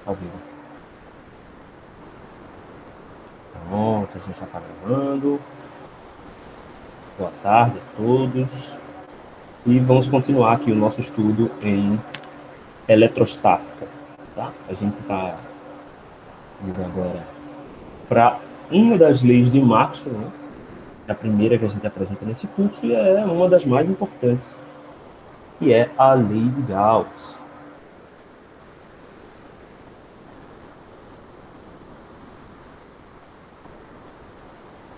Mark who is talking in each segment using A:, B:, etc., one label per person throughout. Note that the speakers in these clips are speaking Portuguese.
A: ao vivo. Pronto, a gente já está gravando. Boa tarde a todos. E vamos continuar aqui o nosso estudo em eletrostática. Tá? A gente está indo agora para uma das leis de Maxwell, né? A primeira que a gente apresenta nesse curso e é uma das mais importantes, que é a lei de Gauss.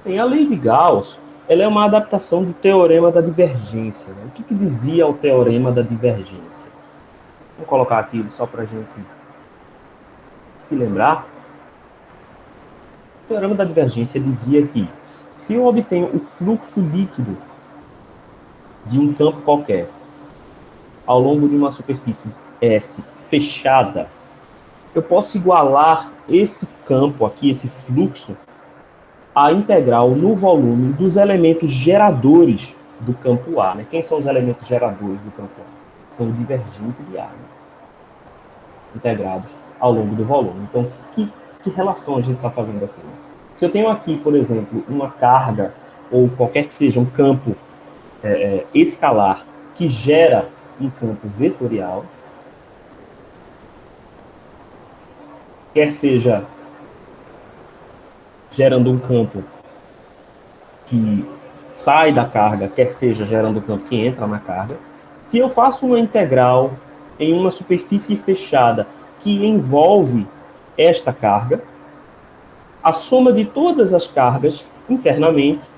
A: Bem, a lei de Gauss, ela é uma adaptação do teorema da divergência. Né? O que dizia o teorema da divergência? Vou colocar aqui só para a gente se lembrar. O teorema da divergência dizia que se eu obtenho o fluxo líquido de um campo qualquer ao longo de uma superfície S fechada, eu posso igualar esse campo aqui, esse fluxo, a integral no volume dos elementos geradores do campo A. Né? Quem são os elementos geradores do campo A? São o divergente de A, né? Integrados ao longo do volume. Então, que relação a gente está fazendo aqui? Né? Se eu tenho aqui, por exemplo, uma carga, ou qualquer que seja um campo escalar, que gera um campo vetorial, quer seja gerando um campo que sai da carga, quer seja gerando um campo que entra na carga, se eu faço uma integral em uma superfície fechada que envolve esta carga, a soma de todas as cargas internamente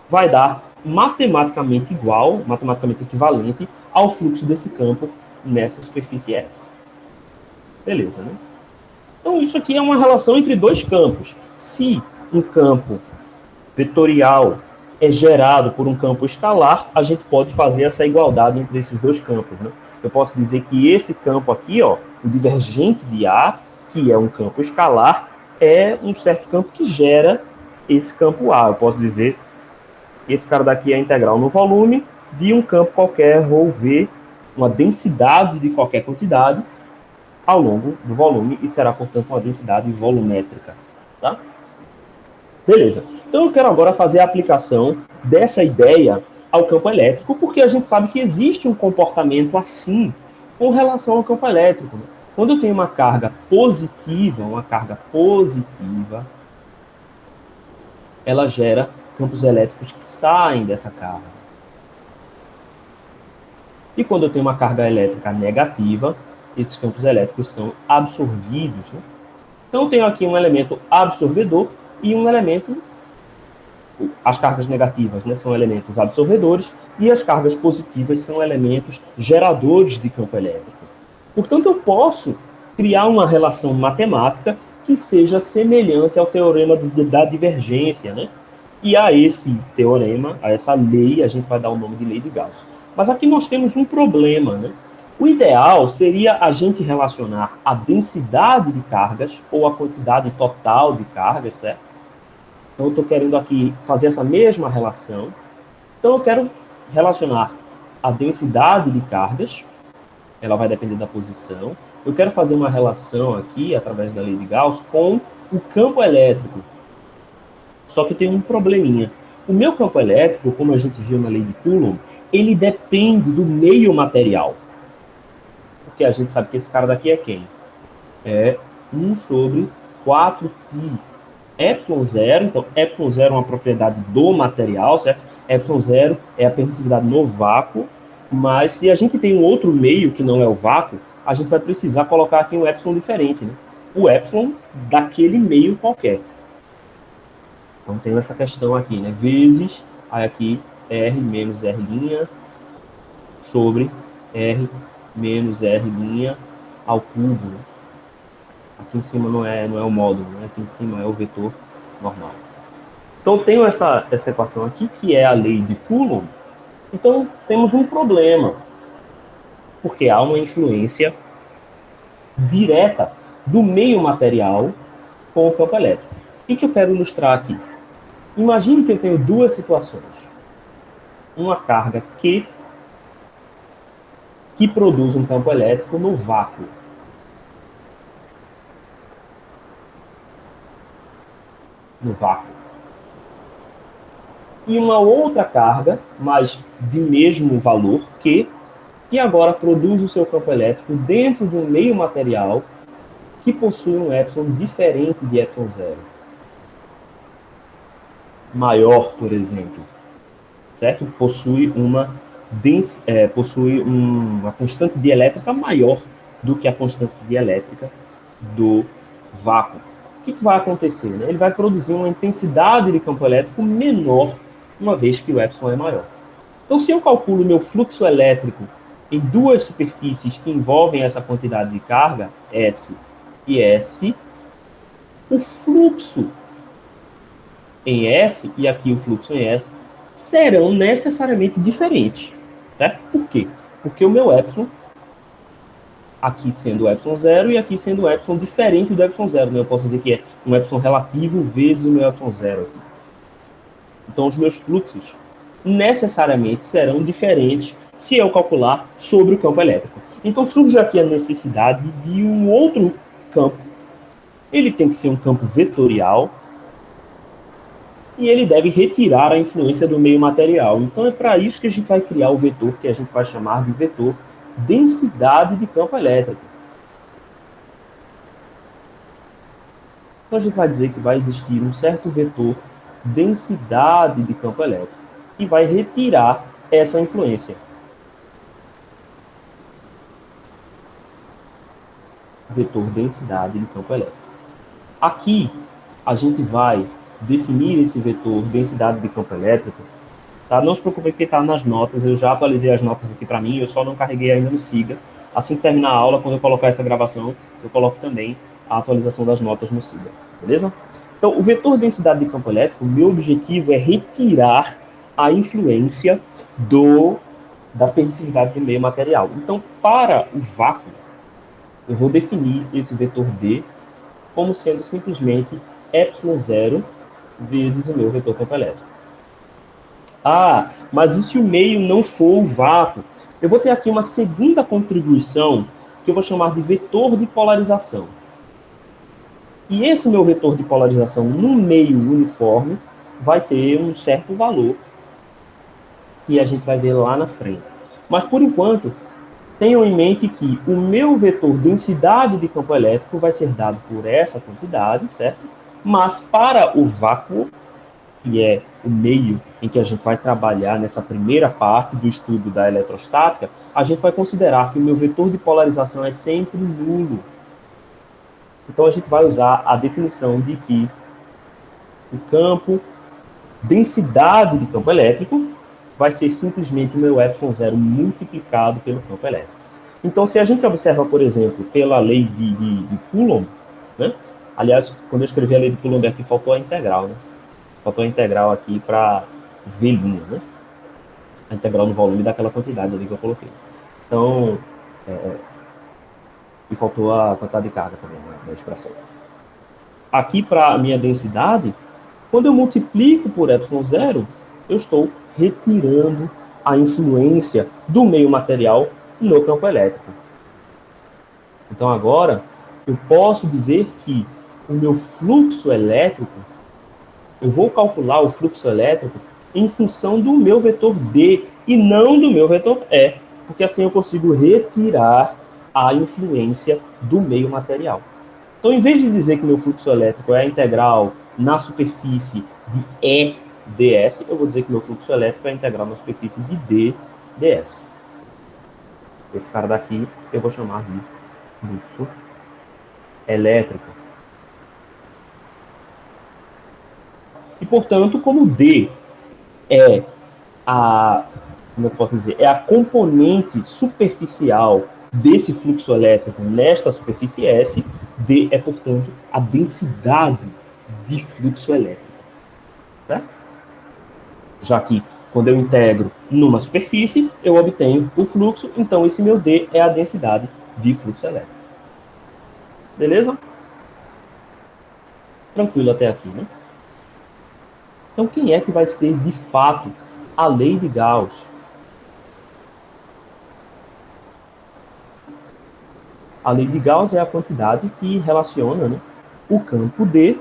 A: vai dar matematicamente igual, matematicamente equivalente ao fluxo desse campo nessa superfície S. Beleza, né? Então, isso aqui é uma relação entre dois campos. Se um campo vetorial é gerado por um campo escalar, a gente pode fazer essa igualdade entre esses dois campos. Né? Eu posso dizer que esse campo aqui, ó, o divergente de A, que é um campo escalar, é um certo campo que gera esse campo A. Eu posso dizer que esse cara daqui é a integral no volume de um campo qualquer, rho V, uma densidade de qualquer quantidade, ao longo do volume, e será, portanto, uma densidade volumétrica. Tá? Beleza. Então eu quero agora fazer a aplicação dessa ideia ao campo elétrico, porque a gente sabe que existe um comportamento assim com relação ao campo elétrico. Quando eu tenho uma carga positiva, ela gera campos elétricos que saem dessa carga. E quando eu tenho uma carga elétrica negativa, esses campos elétricos são absorvidos. Né? Então eu tenho aqui um elemento absorvedor e um elemento. As cargas negativas, né, são elementos absorvedores e as cargas positivas são elementos geradores de campo elétrico. Portanto, eu posso criar uma relação matemática que seja semelhante ao teorema da divergência, né? E a esse teorema, a essa lei, a gente vai dar o nome de lei de Gauss. Mas aqui nós temos um problema, né? O ideal seria a gente relacionar a densidade de cargas ou a quantidade total de cargas, certo? Então, eu estou querendo aqui fazer essa mesma relação. Então, eu quero relacionar a densidade de cargas, ela vai depender da posição. Eu quero fazer uma relação aqui, através da lei de Gauss, com o campo elétrico. Só que tem um probleminha. O meu campo elétrico, como a gente viu na lei de Coulomb, ele depende do meio material. Porque a gente sabe que esse cara daqui é quem? É 1 sobre 4π. ε0, então ε0 é uma propriedade do material, certo? ε0 é a permissividade no vácuo, mas se a gente tem um outro meio que não é o vácuo, a gente vai precisar colocar aqui um epsilon diferente, né? O epsilon daquele meio qualquer. Então tem essa questão aqui, né? Vezes, aí aqui R menos R' sobre R menos R' ao cubo, né? Aqui em cima não é o módulo, né? Aqui em cima é o vetor normal. Então, eu tenho essa equação aqui, que é a lei de Coulomb. Então, temos um problema, porque há uma influência direta do meio material com o campo elétrico. O que eu quero ilustrar aqui? Imagine que eu tenho duas situações. Uma carga Q que produz um campo elétrico no vácuo. no vácuo. E uma outra carga, mas de mesmo valor, que agora produz o seu campo elétrico dentro de um meio material que possui um epsilon diferente de epsilon zero. Maior, por exemplo, certo? Possui uma constante dielétrica maior do que a constante dielétrica do vácuo. O que vai acontecer? Né? Ele vai produzir uma intensidade de campo elétrico menor, uma vez que o epsilon é maior. Então, se eu calculo meu fluxo elétrico em duas superfícies que envolvem essa quantidade de carga, S e S, o fluxo em S e aqui o fluxo em S serão necessariamente diferentes. Certo? Por quê? Porque o meu epsilon, aqui sendo o epsilon zero e aqui sendo o epsilon diferente do epsilon zero. Né? Eu posso dizer que é um epsilon relativo vezes o meu epsilon zero aqui. Então, os meus fluxos necessariamente serão diferentes se eu calcular sobre o campo elétrico. Então, surge aqui a necessidade de um outro campo. Ele tem que ser um campo vetorial e ele deve retirar a influência do meio material. Então, é para isso que a gente vai criar o vetor que a gente vai chamar de vetor densidade de campo elétrico. Então, a gente vai dizer que vai existir um certo vetor densidade de campo elétrico e vai retirar essa influência. Vetor densidade de campo elétrico. Aqui, a gente vai definir esse vetor densidade de campo elétrico. Tá? Não se preocupe porque está nas notas, eu já atualizei as notas aqui para mim, eu só não carreguei ainda no Siga. Assim que terminar a aula, quando eu colocar essa gravação, eu coloco também a atualização das notas no Siga, beleza? Então, o vetor densidade de campo elétrico, o meu objetivo é retirar a influência da permissividade do meio material. Então, para o vácuo, eu vou definir esse vetor D como sendo simplesmente epsilon zero vezes o meu vetor campo elétrico. Ah, mas e se o meio não for o vácuo? Eu vou ter aqui uma segunda contribuição que eu vou chamar de vetor de polarização. E esse meu vetor de polarização no meio uniforme vai ter um certo valor que a gente vai ver lá na frente. Mas, por enquanto, tenham em mente que o meu vetor densidade de campo elétrico vai ser dado por essa quantidade, certo? Mas para o vácuo, que é o meio em que a gente vai trabalhar nessa primeira parte do estudo da eletrostática, a gente vai considerar que o meu vetor de polarização é sempre nulo. Então, a gente vai usar a definição de que o campo, densidade de campo elétrico, vai ser simplesmente o meu epsilon zero multiplicado pelo campo elétrico. Então, se a gente observa, por exemplo, pela lei de Coulomb, né? Aliás, quando eu escrevi a lei de Coulomb aqui, faltou a integral, né? Faltou a integral aqui para V', né? A integral no volume daquela quantidade ali que eu coloquei. Então, e faltou a quantidade de carga também na expressão. Aqui, para a minha densidade, quando eu multiplico por epsilon zero, eu estou retirando a influência do meio material no campo elétrico. Então, agora, eu posso dizer que o meu fluxo elétrico, eu vou calcular o fluxo elétrico em função do meu vetor D e não do meu vetor E, porque assim eu consigo retirar a influência do meio material. Então, em vez de dizer que meu fluxo elétrico é a integral na superfície de E ds, eu vou dizer que meu fluxo elétrico é a integral na superfície de D ds. Esse cara daqui eu vou chamar de fluxo elétrico. E, portanto, como D é como eu posso dizer, é a componente superficial desse fluxo elétrico nesta superfície S, D é, portanto, a densidade de fluxo elétrico. Certo? Já que, quando eu integro numa superfície, eu obtenho o fluxo, então esse meu D é a densidade de fluxo elétrico. Beleza? Tranquilo até aqui, né? Então, quem é que vai ser, de fato, a lei de Gauss? A lei de Gauss é a quantidade que relaciona, né, o campo D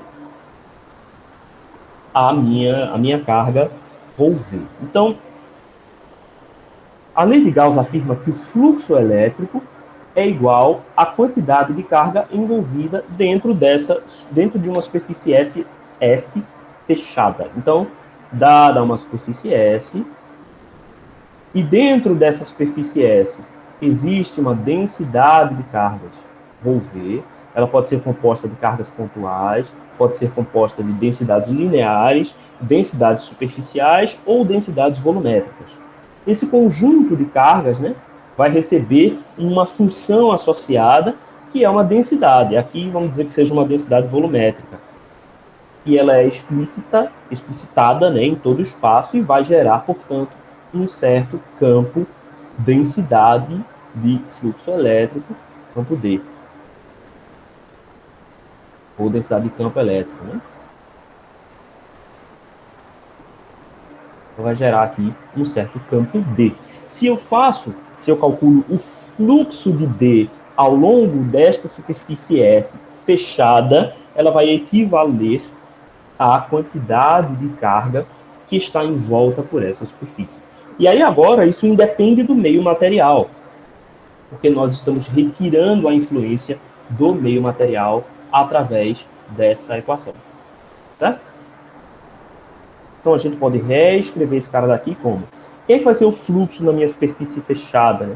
A: a minha carga ρ v. Então, a lei de Gauss afirma que o fluxo elétrico é igual à quantidade de carga envolvida dentro de uma superfície S fechada. Então, dada uma superfície S, e dentro dessa superfície S existe uma densidade de cargas ρV, ela pode ser composta de cargas pontuais, pode ser composta de densidades lineares, densidades superficiais ou densidades volumétricas. Esse conjunto de cargas, né, vai receber uma função associada, que é uma densidade. Aqui vamos dizer que seja uma densidade volumétrica. E ela é explicitada, né, em todo o espaço e vai gerar, portanto, um certo campo, densidade de fluxo elétrico, campo D. Ou densidade de campo elétrico, né? Então vai gerar aqui um certo campo D. Se eu calculo o fluxo de D ao longo desta superfície S fechada, ela vai equivaler à quantidade de carga que está em volta por essa superfície. E aí agora isso independe do meio material, porque nós estamos retirando a influência do meio material através dessa equação. Certo? Então a gente pode reescrever esse cara daqui como? Quem é que vai ser o fluxo na minha superfície fechada? Né?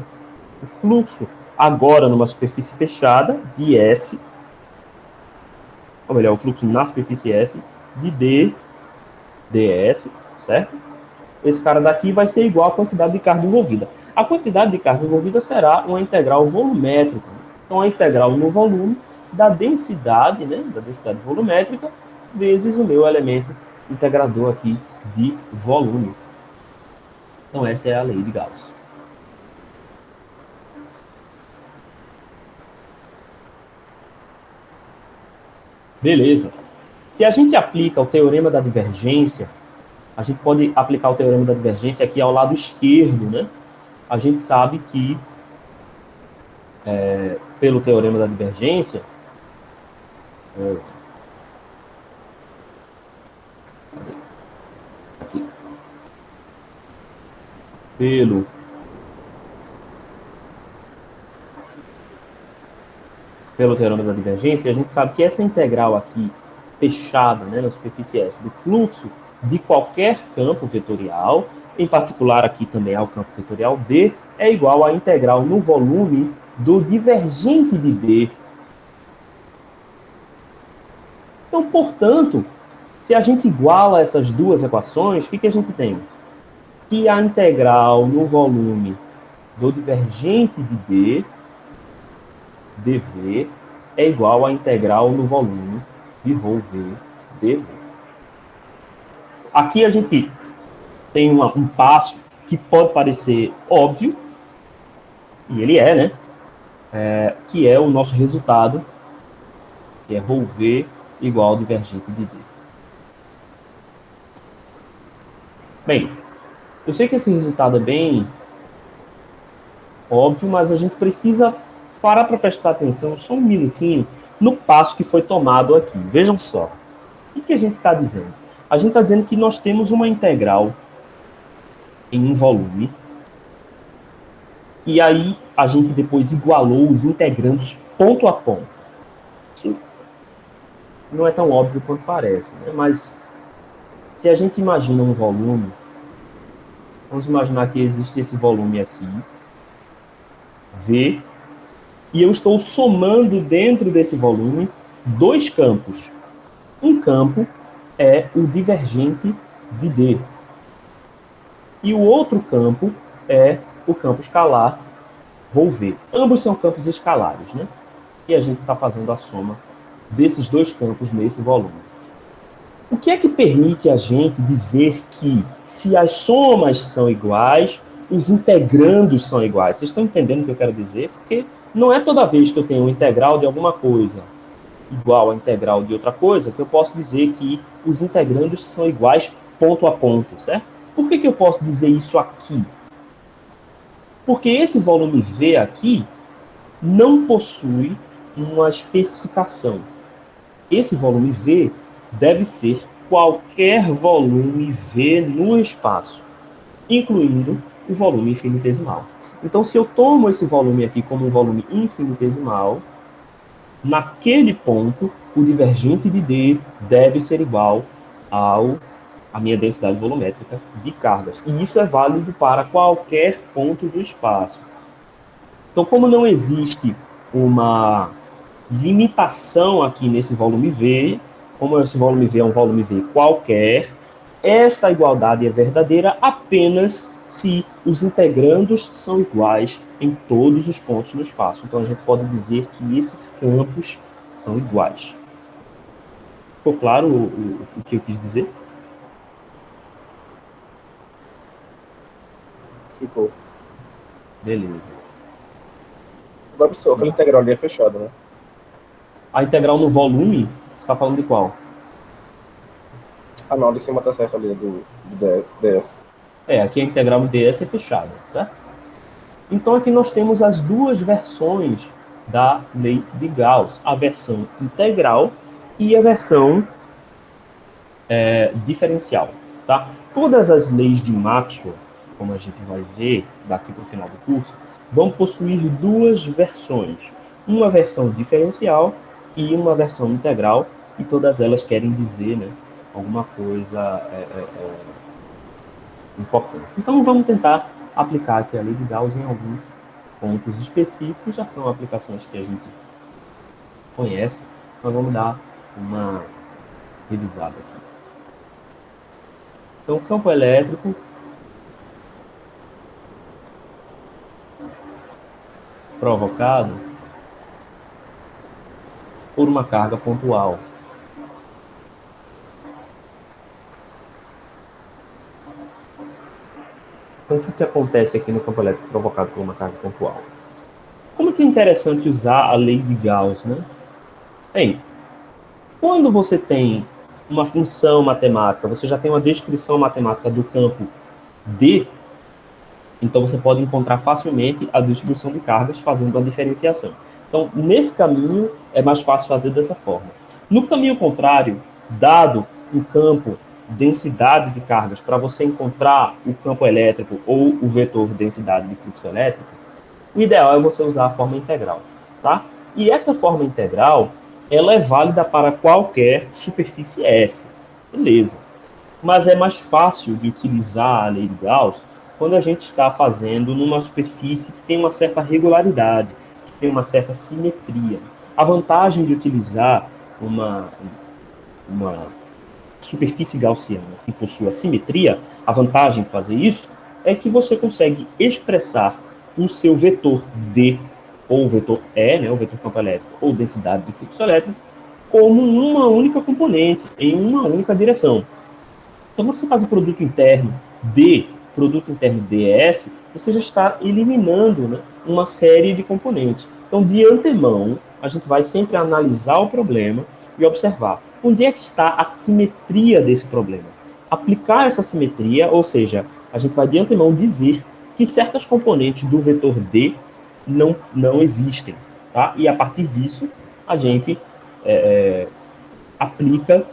A: O fluxo agora numa superfície fechada de S, ou melhor, o fluxo na superfície S de D, ds, certo? Esse cara daqui vai ser igual à quantidade de carga envolvida. A quantidade de carga envolvida será uma integral volumétrica. Então, a integral no volume da densidade, né, da densidade volumétrica, vezes o meu elemento integrador aqui de volume. Então, essa é a lei de Gauss. Beleza. Se a gente aplica o teorema da divergência, a gente pode aplicar o teorema da divergência aqui ao lado esquerdo, né? A gente sabe que, pelo teorema da divergência, pelo teorema da divergência, a gente sabe que essa integral aqui, fechada, né, na superfície S, do fluxo de qualquer campo vetorial, em particular aqui também ao campo vetorial D, é igual à integral no volume do divergente de D. Então, portanto, se a gente iguala essas duas equações, o que a gente tem? Que a integral no volume do divergente de D, dV, é igual à integral no volume de ρV, dV. Aqui a gente tem um passo que pode parecer óbvio, e ele é, né? Que é o nosso resultado, que é ρV igual ao divergente de D. Bem, eu sei que esse resultado é bem óbvio, mas a gente precisa parar para prestar atenção só um minutinho no passo que foi tomado aqui. Vejam só. O que a gente está dizendo? A gente está dizendo que nós temos uma integral em um volume, e aí a gente depois igualou os integrandos ponto a ponto. Isso não é tão óbvio quanto parece, né? Mas se a gente imagina um volume, vamos imaginar que existe esse volume aqui, V, e eu estou somando dentro desse volume dois campos. Um campo é o divergente de D. E o outro campo é o campo escalar ρV. Ambos são campos escalares, né? E a gente está fazendo a soma desses dois campos nesse volume. O que é que permite a gente dizer que, se as somas são iguais, os integrandos são iguais? Vocês estão entendendo o que eu quero dizer? Porque não é toda vez que eu tenho um integral de alguma coisa igual a integral de outra coisa que eu posso dizer que os integrandos são iguais ponto a ponto, certo? Por que eu posso dizer isso aqui? Porque esse volume V aqui não possui uma especificação. Esse volume V deve ser qualquer volume V no espaço, incluindo o volume infinitesimal. Então, se eu tomo esse volume aqui como um volume infinitesimal, naquele ponto, o divergente de D deve ser igual à minha densidade volumétrica de cargas. E isso é válido para qualquer ponto do espaço. Então, como não existe uma limitação aqui nesse volume V, como esse volume V é um volume V qualquer, esta igualdade é verdadeira apenas se os integrandos são iguais em todos os pontos no espaço. Então, a gente pode dizer que esses campos são iguais. Ficou claro o que eu quis dizer?
B: Ficou.
A: Beleza.
B: Agora, professor, aquela integral ali é fechada, né?
A: A integral no volume, você está falando de qual?
B: Ah, não, de cima tá certo ali, do DS.
A: Aqui a integral no ds é fechada, certo? Então aqui nós temos as duas versões da lei de Gauss, a versão integral e a versão diferencial. Tá? Todas as leis de Maxwell, como a gente vai ver daqui para o final do curso, vão possuir duas versões. Uma versão diferencial e uma versão integral, e todas elas querem dizer, né, alguma coisa importante. Então vamos tentar aplicar aqui a lei de Gauss em alguns pontos específicos, já são aplicações que a gente conhece, então vamos dar uma revisada aqui. Então, campo elétrico provocado por uma carga pontual. Então, o que acontece aqui no campo elétrico provocado por uma carga pontual? Como que é interessante usar a lei de Gauss, né? Bem, quando você tem uma função matemática, você já tem uma descrição matemática do campo D, então você pode encontrar facilmente a distribuição de cargas fazendo a diferenciação. Então, nesse caminho, é mais fácil fazer dessa forma. No caminho contrário, dado o campo densidade de cargas, para você encontrar o campo elétrico ou o vetor densidade de fluxo elétrico, o ideal é você usar a forma integral, tá? E essa forma integral, ela é válida para qualquer superfície S, beleza. Mas é mais fácil de utilizar a lei de Gauss quando a gente está fazendo numa superfície que tem uma certa regularidade, que tem uma certa simetria. A vantagem de utilizar uma superfície gaussiana que possua simetria, a vantagem de fazer isso é que você consegue expressar o seu vetor D, ou vetor E, né, o vetor campo elétrico, ou densidade de fluxo elétrico, como uma única componente, em uma única direção. Então, quando você faz o produto interno D, produto interno DS, você já está eliminando, né, uma série de componentes. Então, de antemão, a gente vai sempre analisar o problema e observar onde é que está a simetria desse problema. Aplicar essa simetria, ou seja, a gente vai de antemão dizer que certas componentes do vetor D não existem. Tá? E a partir disso, a gente aplica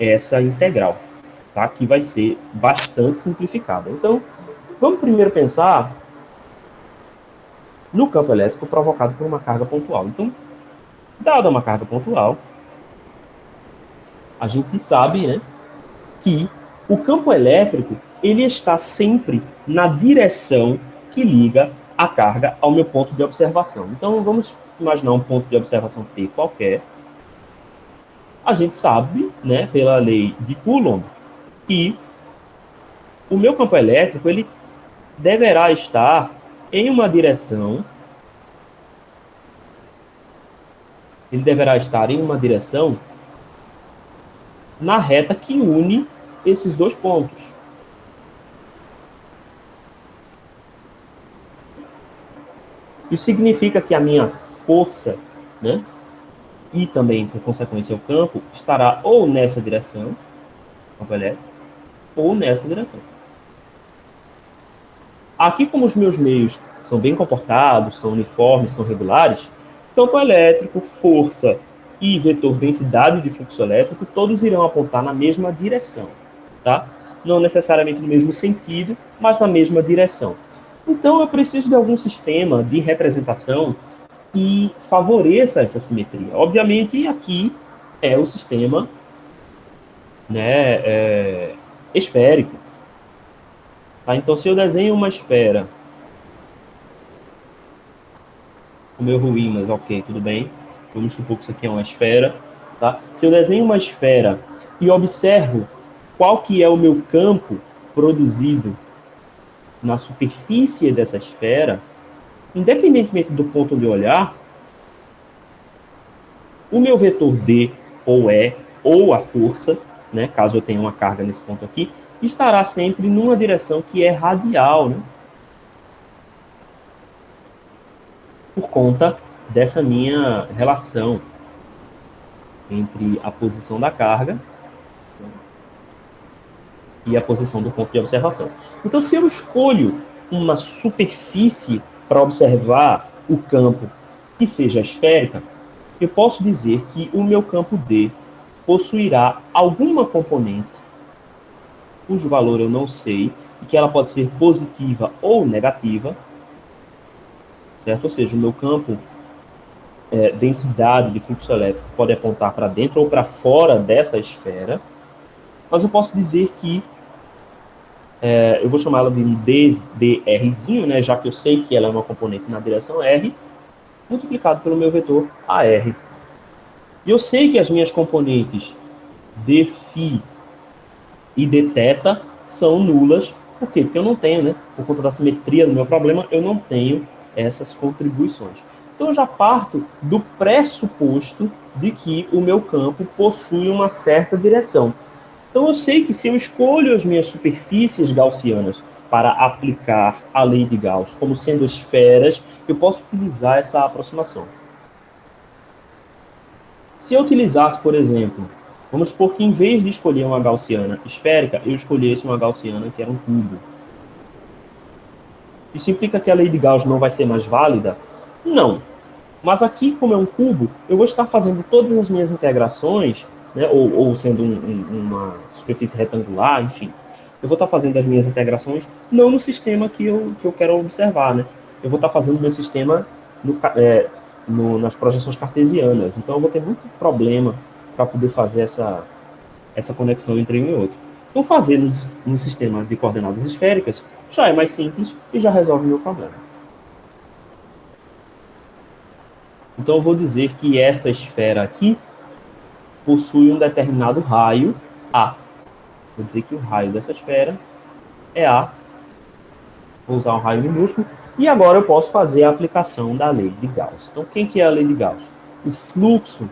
A: essa integral, tá? Que vai ser bastante simplificada. Então, vamos primeiro pensar no campo elétrico provocado por uma carga pontual. Então, dada uma carga pontual, a gente sabe, né, que o campo elétrico ele está sempre na direção que liga a carga ao meu ponto de observação. Então, vamos imaginar um ponto de observação P qualquer. A gente sabe, né, pela lei de Coulomb, que o meu campo elétrico ele deverá estar em uma direção. Ele deverá estar em uma direção na reta que une esses dois pontos. Isso significa que a minha força, né, e também, por consequência, o campo, estará ou nessa direção, campo elétrico, ou nessa direção. Aqui, como os meus meios são bem comportados, são uniformes, são regulares, campo elétrico, força e vetor densidade de fluxo elétrico, todos irão apontar na mesma direção, tá? Não necessariamente no mesmo sentido, mas na mesma direção. Então, eu preciso de algum sistema de representação que favoreça essa simetria. Obviamente, aqui é o sistema, né, esférico. Tá? Então, se eu desenho uma esfera, o meu ruim, mas ok, tudo bem. Vamos supor que isso aqui é uma esfera. Tá? Se eu desenho uma esfera e observo qual que é o meu campo produzido na superfície dessa esfera, independentemente do ponto onde eu olhar, o meu vetor D ou E, ou a força, né, caso eu tenha uma carga nesse ponto aqui, estará sempre numa direção que é radial, né? Por conta dessa minha relação entre a posição da carga e a posição do ponto de observação. Então, se eu escolho uma superfície para observar o campo que seja esférica, eu posso dizer que o meu campo D possuirá alguma componente, cujo valor eu não sei, e que ela pode ser positiva ou negativa, certo? Ou seja, o meu campo densidade de fluxo elétrico pode apontar para dentro ou para fora dessa esfera, mas eu posso dizer que eu vou chamar ela de um DRzinho, né, já que eu sei que ela é uma componente na direção R, multiplicado pelo meu vetor AR. E eu sei que as minhas componentes dφ e dθ são nulas. Por quê? Porque eu não tenho, né? Por conta da simetria do meu problema, eu não tenho essas contribuições. Então eu já parto do pressuposto de que o meu campo possui uma certa direção. Então eu sei que se eu escolho as minhas superfícies gaussianas para aplicar a lei de Gauss como sendo esferas, eu posso utilizar essa aproximação. Se eu utilizasse, por exemplo, vamos supor que em vez de escolher uma gaussiana esférica, eu escolhesse uma gaussiana que era um cubo. Isso implica que a lei de Gauss não vai ser mais válida? Não. Mas aqui, como é um cubo, eu vou estar fazendo todas as minhas integrações, né, ou sendo uma superfície retangular, enfim. Eu vou estar fazendo as minhas integrações não no sistema que eu quero observar, né? Eu vou estar fazendo meu sistema nas projeções cartesianas. Então, eu vou ter muito problema para poder fazer essa conexão entre um e outro. Então, fazer no sistema de coordenadas esféricas já é mais simples e já resolve o meu problema. Então, eu vou dizer que essa esfera aqui possui um determinado raio A. Vou dizer que o raio dessa esfera é A. Vou usar um raio minúsculo. E agora eu posso fazer a aplicação da lei de Gauss. Então, quem que é a lei de Gauss? O fluxo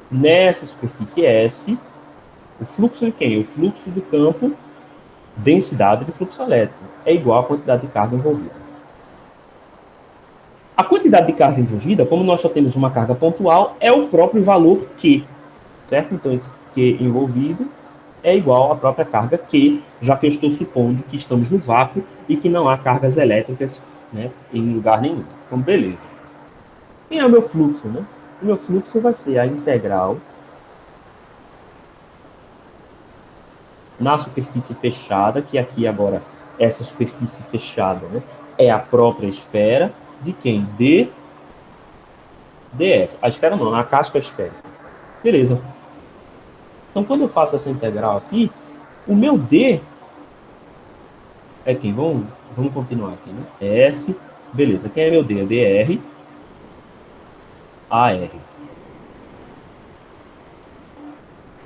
A: nessa superfície S. O fluxo de quem? O fluxo do campo densidade de fluxo elétrico. É igual à quantidade de carga envolvida. A quantidade de carga envolvida, como nós só temos uma carga pontual, é o próprio valor Q, certo? Então, esse Q envolvido é igual à própria carga Q, já que eu estou supondo que estamos no vácuo e que não há cargas elétricas, né, em lugar nenhum. Então, beleza. Quem é o meu fluxo, né? O meu fluxo vai ser a integral na superfície fechada, que aqui agora, essa superfície fechada, né, é a própria esfera, de quem? ds. A esfera não, a casca esférica. Beleza. Então, quando eu faço essa integral aqui, o meu D é quem? Vamos continuar aqui, né? S, beleza. Quem é meu D? É dr, AR.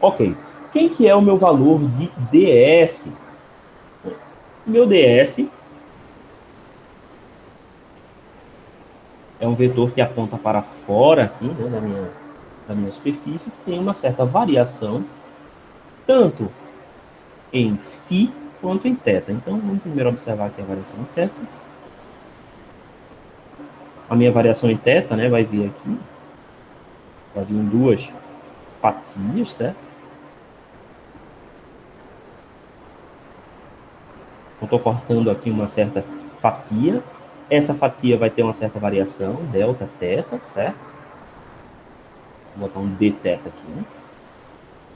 A: Ok. Quem que é o meu valor de ds? Meu ds é um vetor que aponta para fora aqui, né, da minha superfície, que tem uma certa variação, tanto em φ quanto em θ. Então, vamos primeiro observar aqui a variação em θ. A minha variação em θ, né, vai vir aqui, vai vir em duas fatias, certo? Eu estou cortando aqui uma certa fatia. Essa fatia vai ter uma certa variação, delta, θ, certo? Vou botar um dθ aqui, né?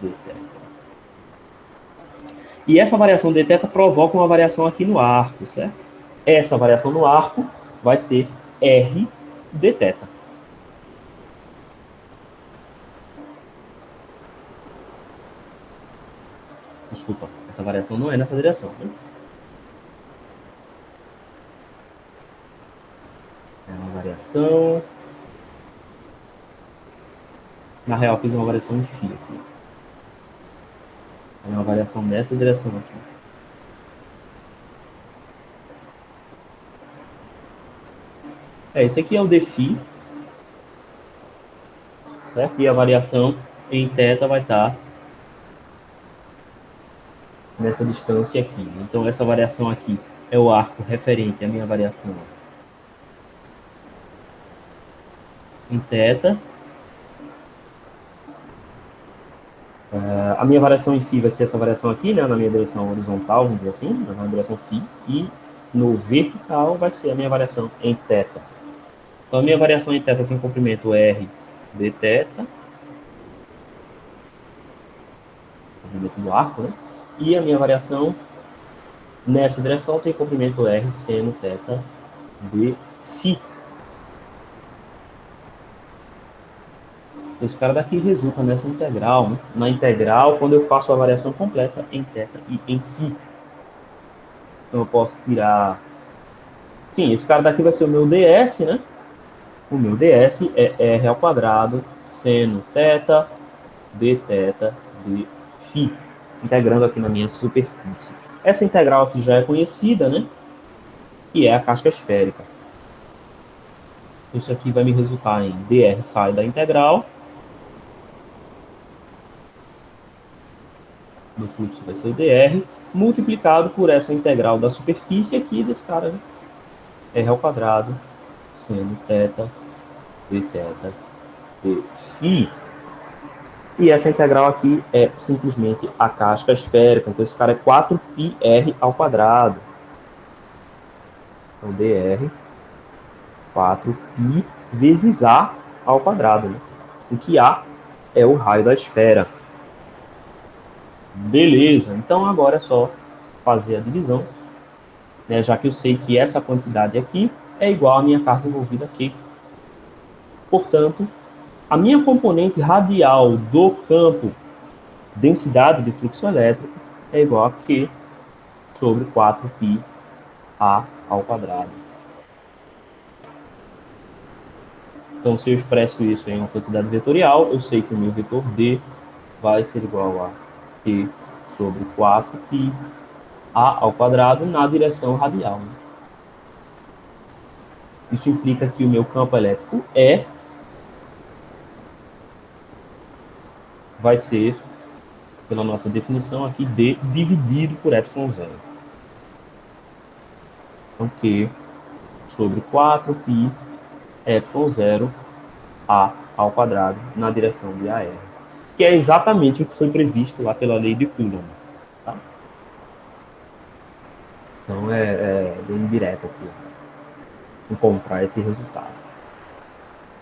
A: Dθ. E essa variação dθ provoca uma variação aqui no arco, certo? Essa variação no arco vai ser r dθ. Desculpa, essa variação não é nessa direção, né? É uma variação... Na real, fiz uma variação em φ aqui. É uma variação nessa direção aqui. Esse aqui é o dφ, certo? E a variação em θ vai estar nessa distância aqui. Então, essa variação aqui é o arco referente à minha variação em θ. A minha variação em φ vai ser essa variação aqui, né, na minha direção horizontal, vamos dizer assim, na direção φ, e no vertical vai ser a minha variação em θ. Então, a minha variação em θ tem comprimento r dθ, comprimento do arco, né, e a minha variação nessa direção tem comprimento r seno θ de φ. Esse cara daqui resulta nessa integral, né? Na integral, quando eu faço a variação completa em θ e em φ. Então, eu posso tirar... Sim, esse cara daqui vai ser o meu ds, né? O meu ds é r ao quadrado seno θ dθ de φ, integrando aqui na minha superfície. Essa integral aqui já é conhecida, né? E é a casca esférica. Isso aqui vai me resultar em dr sai da integral. Do fluxo vai ser o dr, multiplicado por essa integral da superfície aqui desse cara, né? R ao quadrado, seno θ, dθ, dφ. E essa integral aqui é simplesmente a casca esférica. Então, esse cara é 4πr ao quadrado. Então, dr, 4π vezes a ao quadrado, né? O que a é o raio da esfera. Beleza, então agora é só fazer a divisão, né, já que eu sei que essa quantidade aqui é igual à minha carga envolvida aqui. Portanto, a minha componente radial do campo densidade de fluxo elétrico é igual a Q sobre 4π A ao quadrado. Então, se eu expresso isso em uma quantidade vetorial, eu sei que o meu vetor D vai ser igual a Q sobre 4π A ao quadrado na direção radial. Isso implica que o meu campo elétrico E vai ser, pela nossa definição aqui, D dividido por ε0. Então, Q sobre 4π ε0 A ao quadrado na direção de AR. Que é exatamente o que foi previsto lá pela lei de Coulomb. Tá? Então, é bem direto aqui encontrar esse resultado.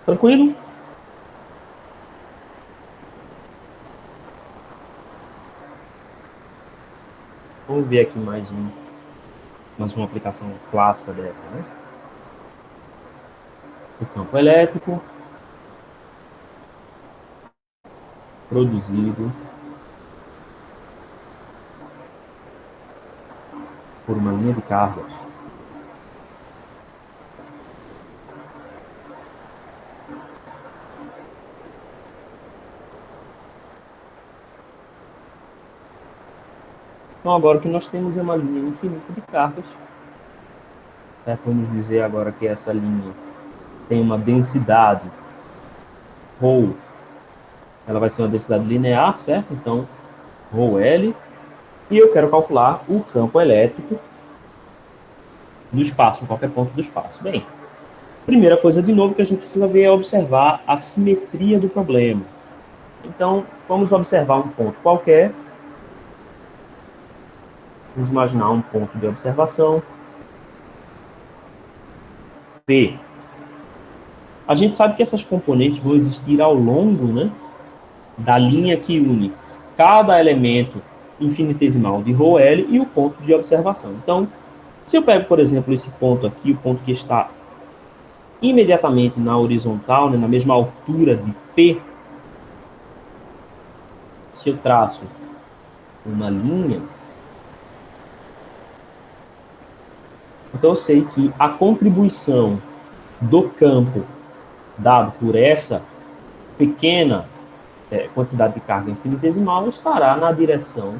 A: Tranquilo? Vamos ver aqui mais uma aplicação clássica dessa, né? O campo elétrico produzido por uma linha de cargas. Então, agora o que nós temos é uma linha infinita de cargas. Vamos dizer agora que essa linha tem uma densidade ρ, ela vai ser uma densidade linear, certo? Então, ρL, e eu quero calcular o campo elétrico do espaço, em qualquer ponto do espaço. Bem, primeira coisa, de novo, que a gente precisa ver é observar a simetria do problema. Então, vamos observar um ponto qualquer. Vamos imaginar um ponto de observação P. a gente sabe que essas componentes vão existir ao longo, né, da linha que une cada elemento infinitesimal de ρ L e o ponto de observação. Então, se eu pego, por exemplo, esse ponto aqui, o ponto que está imediatamente na horizontal, né, na mesma altura de P, se eu traço uma linha, então eu sei que a contribuição do campo dado por essa pequena quantidade de carga infinitesimal estará na direção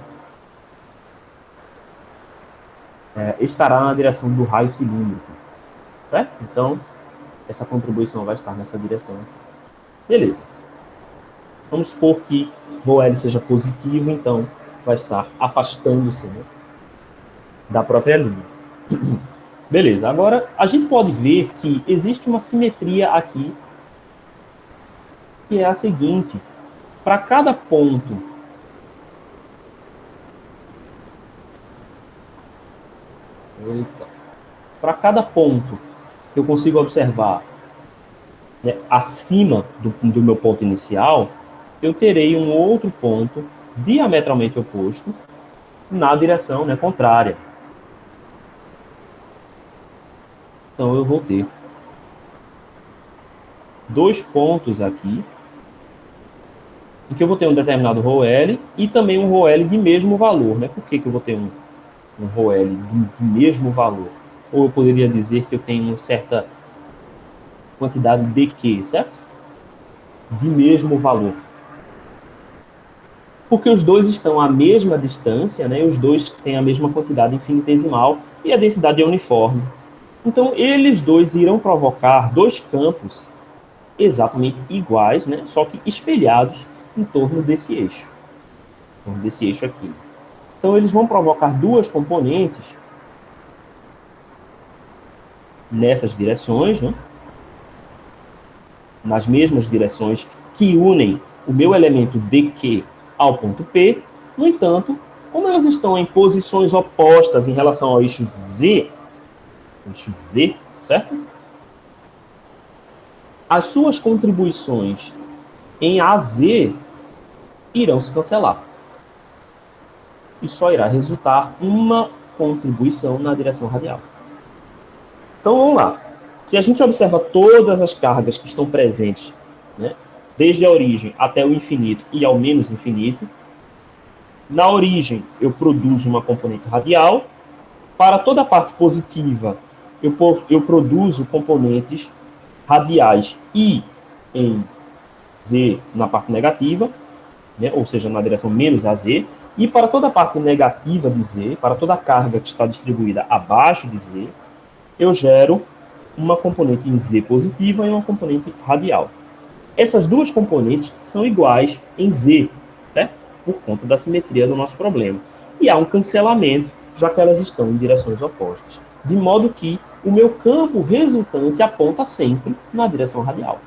A: do raio cilíndrico, certo? Então, essa contribuição vai estar nessa direção. Beleza. Vamos supor que ρL seja positivo, então vai estar afastando-se, né, da própria linha. Beleza. Agora, a gente pode ver que existe uma simetria aqui, que é a seguinte. Para cada ponto que eu consigo observar, né, acima do meu ponto inicial, eu terei um outro ponto diametralmente oposto na direção, né, contrária. Então, eu vou ter dois pontos aqui, em que eu vou ter um determinado ρL e também um ρL de mesmo valor. Né? Por que eu vou ter um ρL de mesmo valor? Ou eu poderia dizer que eu tenho uma certa quantidade de Q, certo? De mesmo valor. Porque os dois estão à mesma distância, né? E os dois têm a mesma quantidade infinitesimal e a densidade é uniforme. Então, eles dois irão provocar dois campos exatamente iguais, né? Só que espelhados em torno desse eixo. Em torno desse eixo aqui. Então, eles vão provocar duas componentes nessas direções, né? Nas mesmas direções que unem o meu elemento dq ao ponto P. No entanto, como elas estão em posições opostas em relação ao eixo Z, certo? As suas contribuições em AZ irão se cancelar. E só irá resultar uma contribuição na direção radial. Então, vamos lá. Se a gente observa todas as cargas que estão presentes, né, desde a origem até o infinito e ao menos infinito, na origem eu produzo uma componente radial. Para toda a parte positiva, eu produzo componentes radiais e em Z na parte negativa, né, ou seja, na direção menos AZ. E para toda a parte negativa de Z, para toda a carga que está distribuída abaixo de Z, eu gero uma componente em Z positiva e uma componente radial. Essas duas componentes são iguais em Z, né, por conta da simetria do nosso problema. E há um cancelamento, já que elas estão em direções opostas. De modo que o meu campo resultante aponta sempre na direção radial.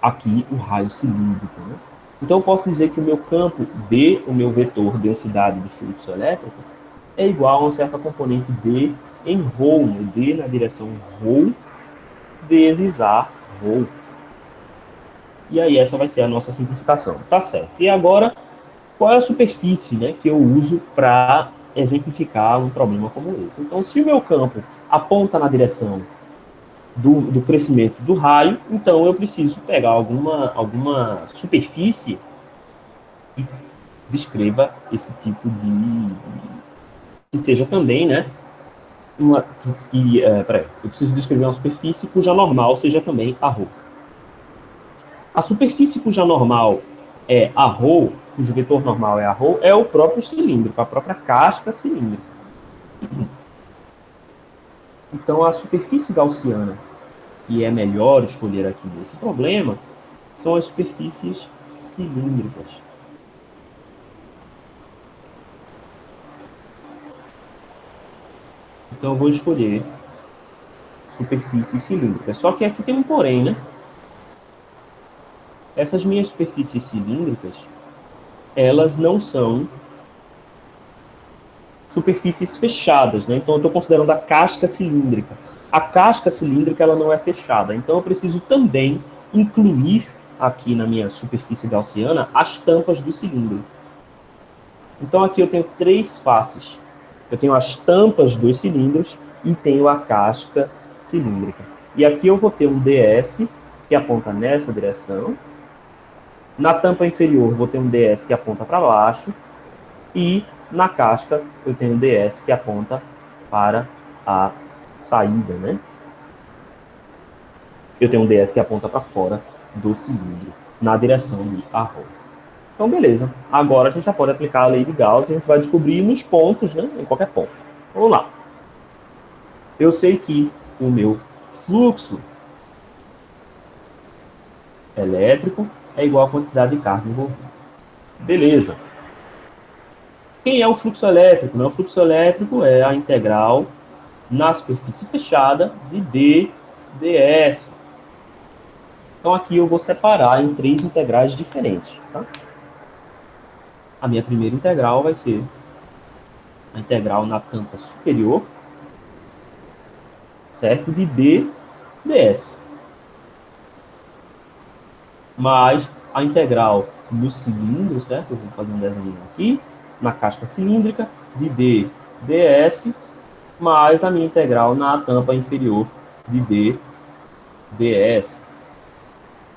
A: Aqui, o raio cilíndrico. Né? Então, eu posso dizer que o meu campo D, o meu vetor densidade de fluxo elétrico, é igual a uma certa componente D em ρ, né? D na direção ρ, vezes A ρ. E aí, essa vai ser a nossa simplificação. Tá certo. E agora, qual é a superfície, né, que eu uso para exemplificar um problema como esse? Então, se o meu campo aponta na direção do crescimento do raio, então eu preciso pegar alguma superfície que descreva esse tipo de... que seja também, né, eu preciso descrever uma superfície cuja normal seja também a ρ. A superfície cuja normal é a ρ, cujo vetor normal é a ρ, é o próprio cilindro, a própria casca cilíndrica. Então, a superfície gaussiana, que é melhor escolher aqui nesse problema, são as superfícies cilíndricas. Então, eu vou escolher superfícies cilíndricas. Só que aqui tem um porém, né? Essas minhas superfícies cilíndricas, elas não são superfícies fechadas, né? Então, eu estou considerando a casca cilíndrica. a casca cilíndrica ela não é fechada. Então eu preciso também incluir aqui na minha superfície gaussiana as tampas do cilindro. Então aqui eu tenho três faces. Eu tenho as tampas dos cilindros e tenho a casca cilíndrica. E aqui eu vou ter um DS que aponta nessa direção. Na tampa inferior vou ter um DS que aponta para baixo. E na casca eu tenho um DS que aponta para a saída, né? Eu tenho um DS que aponta para fora do cilindro, na direção de arroz. Então, beleza. Agora a gente já pode aplicar a lei de Gauss e a gente vai descobrir nos pontos, né? Em qualquer ponto. Vamos lá. Eu sei que o meu fluxo elétrico é igual à quantidade de carga envolvida. Beleza. Quem é o fluxo elétrico? O fluxo elétrico é a integral na superfície fechada de D ds. Então aqui eu vou separar em três integrais diferentes. Tá? A minha primeira integral vai ser a integral na tampa superior, certo? De D ds. Mais a integral no cilindro, certo? Eu vou fazer um desenho aqui, na casca cilíndrica, de D ds, mais a minha integral na tampa inferior de D ds.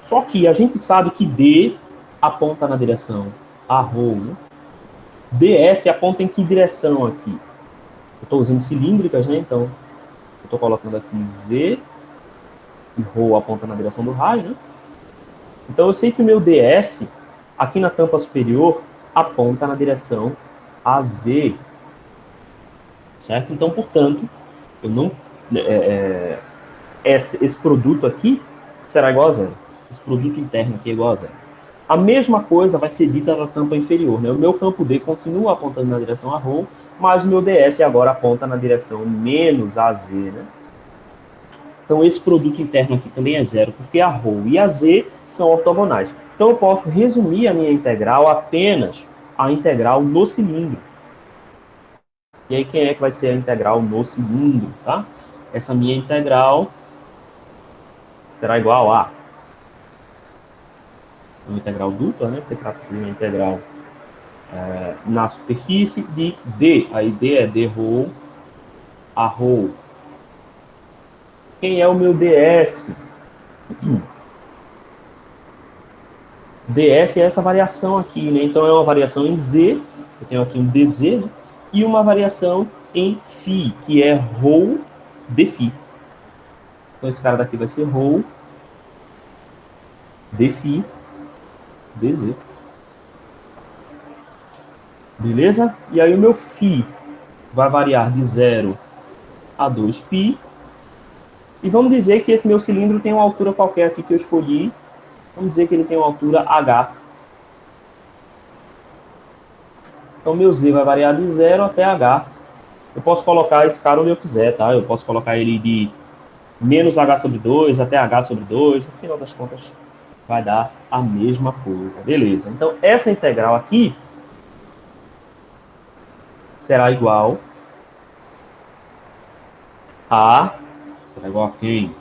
A: Só que a gente sabe que D aponta na direção arrow, né? ds aponta em que direção aqui? Eu estou usando cilíndricas, né? Então, eu estou colocando aqui Z, e ρ aponta na direção do raio, né? Então, eu sei que o meu ds, aqui na tampa superior, aponta na direção AZ. Certo? Então, portanto, eu não, esse produto aqui será igual a zero. Esse produto interno aqui é igual a zero. A mesma coisa vai ser dita na tampa inferior. Né? O meu campo D continua apontando na direção arrow, mas o meu ds agora aponta na direção menos AZ. Né? Então, esse produto interno aqui também é zero, porque a ρ e a z são ortogonais. Então, eu posso resumir a minha integral apenas a integral no cilindro. E aí, quem é que vai ser a integral no cilindro? Tá? Essa minha integral será igual a uma integral dupla, né? Porque trata-se de uma integral na superfície de D. Aí, D é dρ a ρ. Quem é o meu ds? ds é essa variação aqui, né? Então, é uma variação em z, eu tenho aqui um dz, né? E uma variação em φ, que é ρ dφ. Então, esse cara daqui vai ser ρ dφ dz. Beleza? E aí, o meu φ vai variar de 0 a 2π. E vamos dizer que esse meu cilindro tem uma altura qualquer aqui que eu escolhi. Vamos dizer que ele tem uma altura h. Então, meu z vai variar de 0 até h. Eu posso colocar esse cara onde eu quiser, tá? Eu posso colocar ele de menos h sobre 2 até h sobre 2. No final das contas, vai dar a mesma coisa. Beleza. Então, essa integral aqui será igual a... Será igual a quem?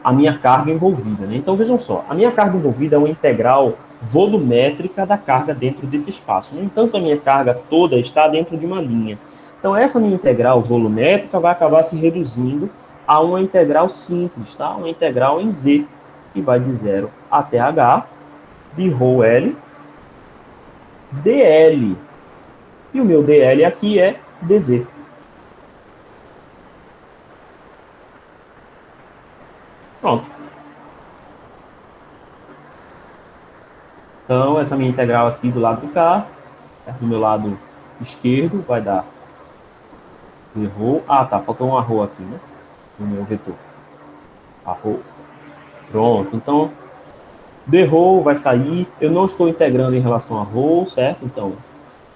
A: A minha carga envolvida, né? Então, vejam só. A minha carga envolvida é uma integral volumétrica da carga dentro desse espaço. No entanto, a minha carga toda está dentro de uma linha. Então, essa minha integral volumétrica vai acabar se reduzindo a uma integral simples, tá? Uma integral em z, que vai de 0 até h, de ρl dl. E o meu dl aqui é dz. Pronto. Então, essa minha integral aqui do lado de cá, do meu lado esquerdo, vai dar dρ. Ah, tá, faltou um arrow aqui, né? No meu vetor. Arrow. Pronto, então, dρ vai sair. Eu não estou integrando em relação a ρ, certo? Então,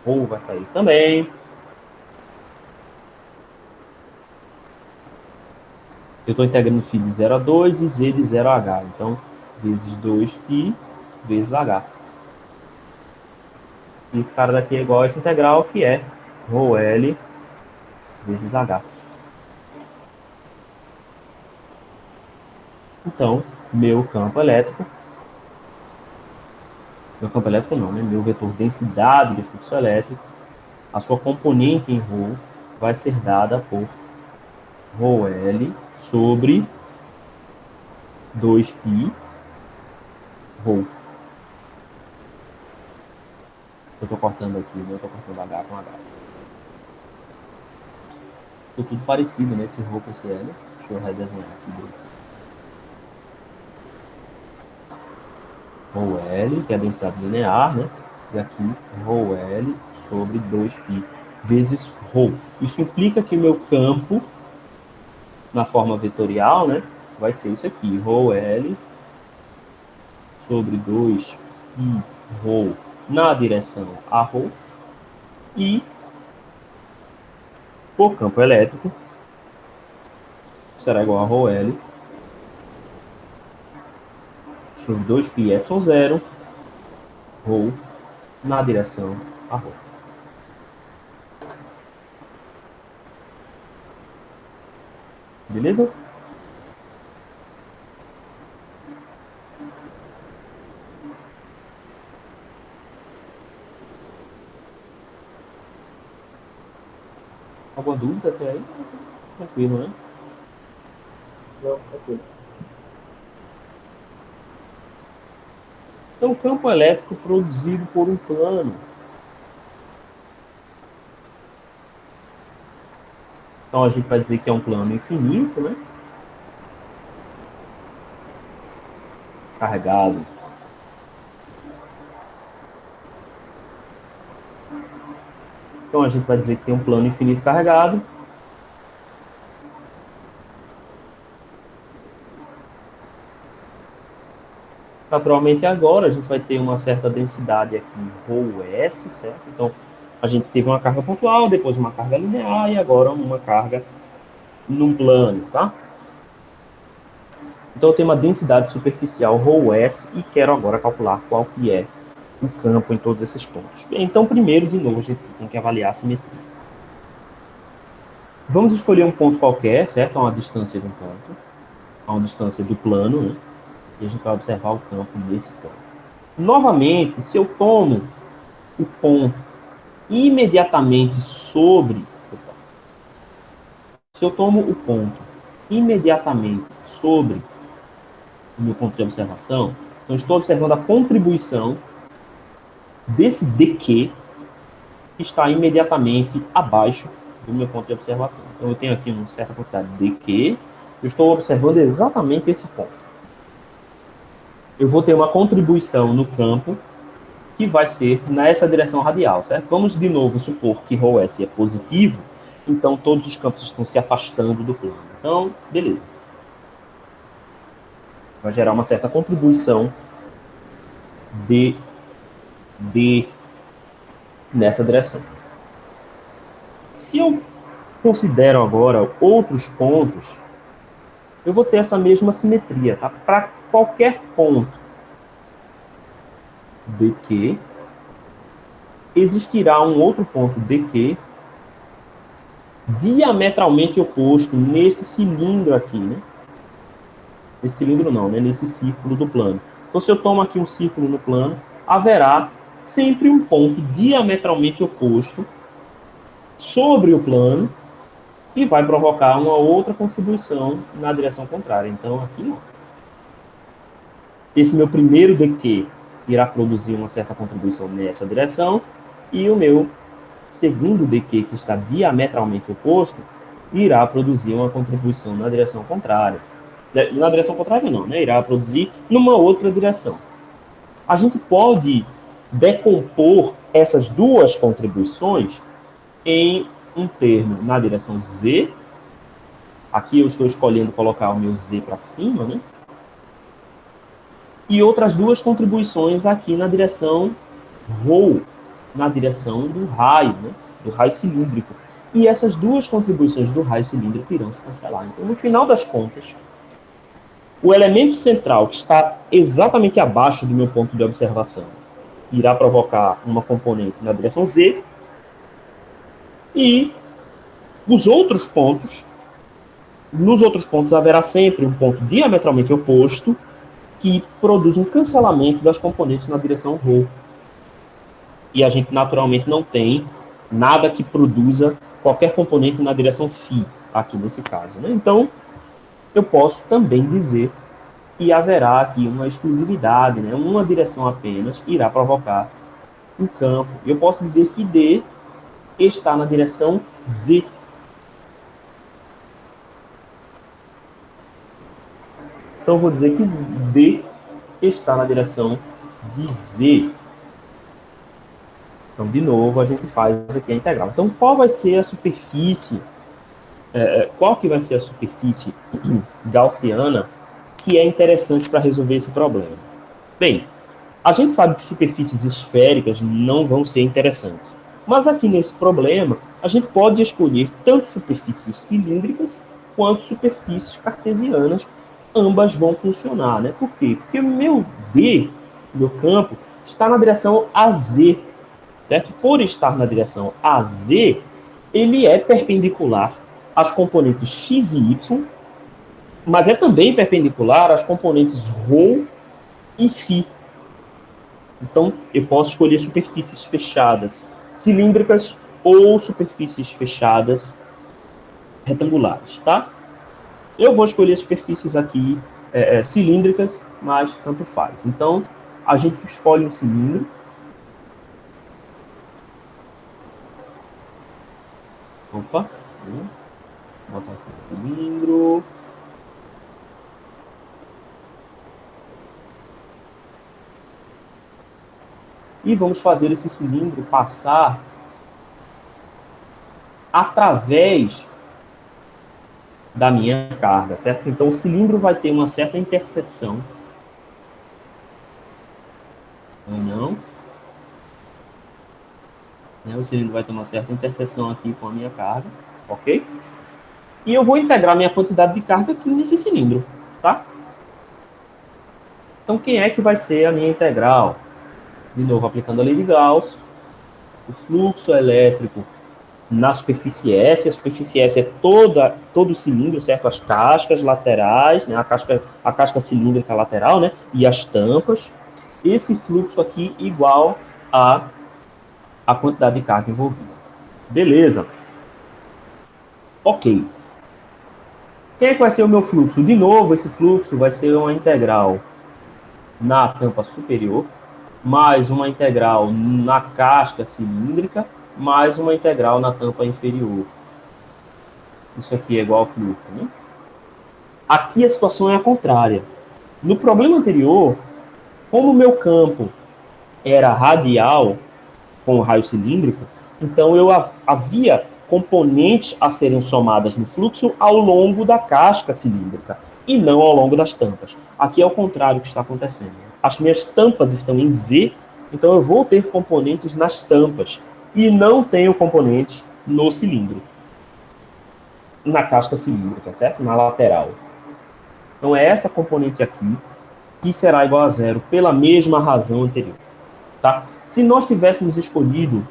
A: ρ vai sair também. Eu estou integrando φ de 0 a 2 e z de 0 a h. Então, vezes 2π vezes h. E esse cara daqui é igual a essa integral, que é ρl vezes h. Então, meu campo elétrico não, né? Meu vetor densidade de fluxo elétrico, a sua componente em ρ vai ser dada por ρl sobre 2π ρ. Eu estou cortando aqui, né? Eu estou cortando H com H. Ficou tudo parecido, né? Esse ρ com esse L. Deixa eu redesenhar aqui. ρl, que é a densidade linear, né? E aqui, ρl sobre 2π vezes ρ. Isso implica que o meu campo, na forma vetorial, né? Vai ser isso aqui, ρl sobre 2π ρ na direção a ρ. E o campo elétrico será igual a ρl sobre 2π epsilon 0 ρ na direção a ρ. Beleza? Alguma dúvida até aí? Tranquilo, né?
B: Não, tranquilo.
A: Então, o campo elétrico produzido por um plano. Então, a gente vai dizer que é um plano infinito, né? Carregado. Então, a gente vai dizer que tem um plano infinito carregado. Naturalmente, agora a gente vai ter uma certa densidade aqui, ρs, certo? Então, a gente teve uma carga pontual, depois uma carga linear e agora uma carga num plano, tá? Então, eu tenho uma densidade superficial ρs e quero agora calcular qual que é o campo em todos esses pontos. Então, primeiro, de novo, a gente tem que avaliar a simetria. Vamos escolher um ponto qualquer, certo? A uma distância de um ponto, a uma distância do plano, né? E a gente vai observar o campo nesse ponto. Novamente, se eu tomo o ponto imediatamente sobre... Se eu tomo o ponto imediatamente sobre o meu ponto de observação, então estou observando a contribuição desse dq que está imediatamente abaixo do meu ponto de observação. Então eu tenho aqui uma certa quantidade de dq, eu estou observando exatamente esse ponto. Eu vou ter uma contribuição no campo que vai ser nessa direção radial, certo? Vamos de novo supor que ρs é positivo, então todos os campos estão se afastando do plano. Então, beleza. Vai gerar uma certa contribuição de nessa direção. Se eu considero agora outros pontos, eu vou ter essa mesma simetria, tá? Para qualquer ponto dq, existirá um outro ponto dq diametralmente oposto nesse cilindro aqui, né? Nesse cilindro não, né? Nesse círculo do plano. Então, se eu tomo aqui um círculo no plano, haverá sempre um ponto diametralmente oposto sobre o plano e vai provocar uma outra contribuição na direção contrária. Então, aqui não. Esse meu primeiro dq irá produzir uma certa contribuição nessa direção e o meu segundo dq, que está diametralmente oposto, irá produzir uma contribuição na direção contrária. Na direção contrária não, né? Irá produzir numa outra direção. A gente pode decompor essas duas contribuições em um termo na direção z. Aqui eu estou escolhendo colocar o meu z para cima, né? E outras duas contribuições aqui na direção ρ, na direção do raio, né? Do raio cilíndrico. E essas duas contribuições do raio cilíndrico irão se cancelar. Então, no final das contas, o elemento central, que está exatamente abaixo do meu ponto de observação, irá provocar uma componente na direção z, e os outros pontos Nos outros pontos haverá sempre um ponto diametralmente oposto que produz um cancelamento das componentes na direção ρ. E a gente naturalmente não tem nada que produza qualquer componente na direção φ, aqui nesse caso, né? Então, eu posso também dizer que haverá aqui uma exclusividade, né? Uma direção apenas irá provocar um campo. Eu posso dizer que D está na direção Z. Então, eu vou dizer que D está na direção de Z. Então, de novo, a gente faz aqui a integral. Então, qual vai ser a superfície? Qual que vai ser a superfície gaussiana que é interessante para resolver esse problema? Bem, a gente sabe que superfícies esféricas não vão ser interessantes. Mas aqui nesse problema, a gente pode escolher tanto superfícies cilíndricas quanto superfícies cartesianas. Ambas vão funcionar, né? Por quê? Porque o meu D, meu campo, está na direção AZ. Certo? Por estar na direção AZ, ele é perpendicular às componentes x e y, mas é também perpendicular às componentes ρ e φ. Então, eu posso escolher superfícies fechadas cilíndricas ou superfícies fechadas retangulares, tá? Eu vou escolher superfícies aqui cilíndricas, mas tanto faz. Então, a gente escolhe um cilindro. Opa, vou botar aqui o cilindro. E vamos fazer esse cilindro passar através da minha carga, certo? Então, o cilindro vai ter uma certa interseção. Ou não. O cilindro vai ter uma certa interseção aqui com a minha carga, ok? E eu vou integrar minha quantidade de carga aqui nesse cilindro, tá? Então, quem é que vai ser a minha integral? De novo, aplicando a lei de Gauss, o fluxo elétrico na superfície S. A superfície S é todo o cilindro, certo? As cascas laterais, né? a casca cilíndrica lateral, né? E as tampas. Esse fluxo aqui igual a quantidade de carga envolvida. Beleza. Ok. Quem é que vai ser o meu fluxo? De novo, esse fluxo vai ser uma integral na tampa superior, mais uma integral na casca cilíndrica, mais uma integral na tampa inferior. Isso aqui é igual ao fluxo, né? Aqui a situação é a contrária. No problema anterior, como o meu campo era radial, com o raio cilíndrico, então eu havia componentes a serem somadas no fluxo ao longo da casca cilíndrica e não ao longo das tampas. Aqui é o contrário que está acontecendo. As minhas tampas estão em Z, então eu vou ter componentes nas tampas e não tenho componentes no cilindro, na casca cilíndrica, certo? Na lateral. Então é essa componente aqui que será igual a zero pela mesma razão anterior. Tá? Se nós tivéssemos escolhido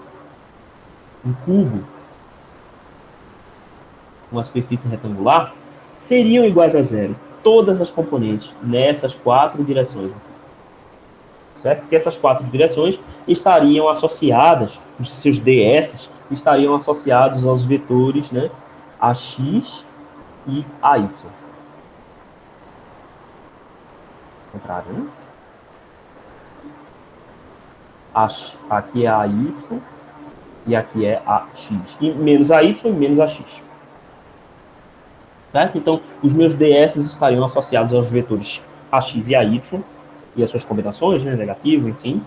A: um cubo, uma superfície retangular, seriam iguais a zero todas as componentes nessas 4 direções. Certo? Porque essas 4 direções estariam associadas, os seus ds estariam associados aos vetores, né, AX e AY. Contrário, né? Aqui é AY e aqui é AX. E menos AY e menos AX. Certo? Então, os meus ds estariam associados aos vetores AX e AY e as suas combinações, né, negativo, enfim.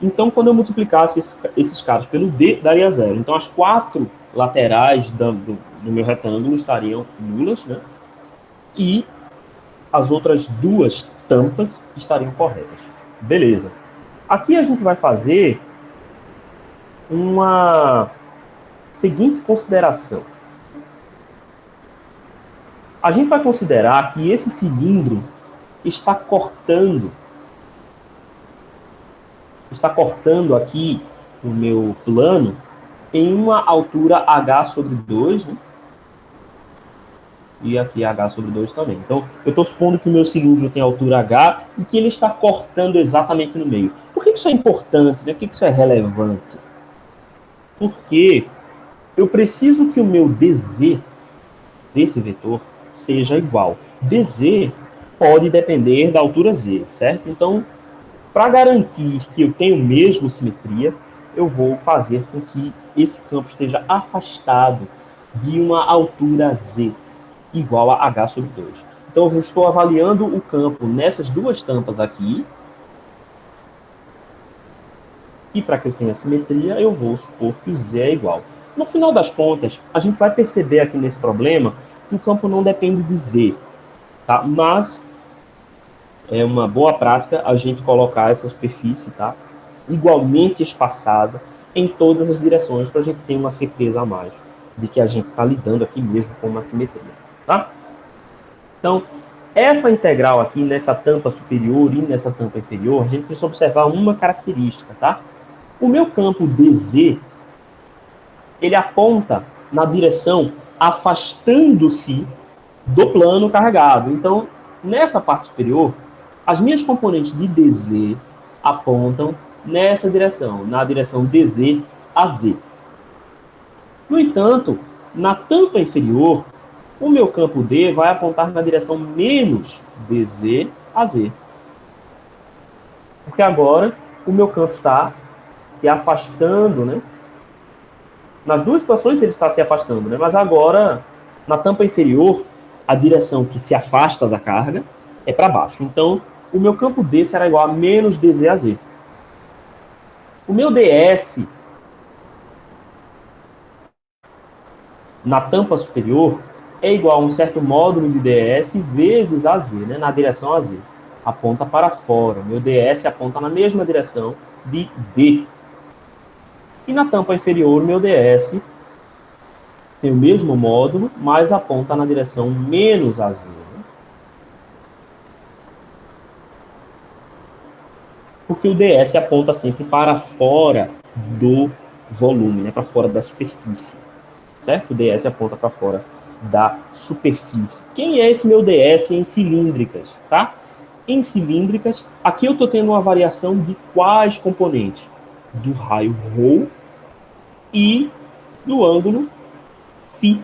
A: Então, quando eu multiplicasse esses caras pelo D, daria zero. Então, as 4 laterais do meu retângulo estariam nulas, né? E as outras 2 tampas estariam corretas. Beleza. Aqui a gente vai fazer uma seguinte consideração. A gente vai considerar que esse cilindro está cortando aqui o meu plano em uma altura h sobre 2, né? e aqui H sobre 2 também. Então, eu estou supondo que o meu cilindro tem altura H e que ele está cortando exatamente no meio. Por que isso é importante? Né? Por que isso é relevante? Porque eu preciso que o meu dz desse vetor seja igual. dz pode depender da altura z, certo? Então, para garantir que eu tenho mesmo simetria, eu vou fazer com que esse campo esteja afastado de uma altura z igual a h sobre 2. Então, eu estou avaliando o campo nessas duas tampas aqui. E para que eu tenha simetria, eu vou supor que o z é igual. No final das contas, a gente vai perceber aqui nesse problema que o campo não depende de z, tá? Mas é uma boa prática a gente colocar essa superfície, tá, igualmente espaçada em todas as direções, para a gente ter uma certeza a mais de que a gente está lidando aqui mesmo com uma simetria, tá? Então, essa integral aqui, nessa tampa superior e nessa tampa inferior, a gente precisa observar uma característica, tá? O meu campo dz, ele aponta na direção afastando-se do plano carregado. Então, nessa parte superior, as minhas componentes de dz apontam nessa direção, na direção dz a z. No entanto, na tampa inferior, o meu campo D vai apontar na direção menos dz a z. Porque agora o meu campo está se afastando, né? Nas duas situações ele está se afastando, né? Mas agora, na tampa inferior, a direção que se afasta da carga é para baixo. Então, o meu campo D será igual a menos dz a z. O meu ds na tampa superior é igual a um certo módulo de ds vezes az, né, na direção az. Aponta para fora. O meu ds aponta na mesma direção de d. E na tampa inferior, o meu ds tem o mesmo módulo, mas aponta na direção menos az. Porque o ds aponta sempre para fora do volume, né, para fora da superfície. Certo? O ds aponta para fora da superfície. Quem é esse meu ds em cilíndricas? Tá? Em cilíndricas, aqui eu estou tendo uma variação de quais componentes? Do raio ρ e do ângulo φ.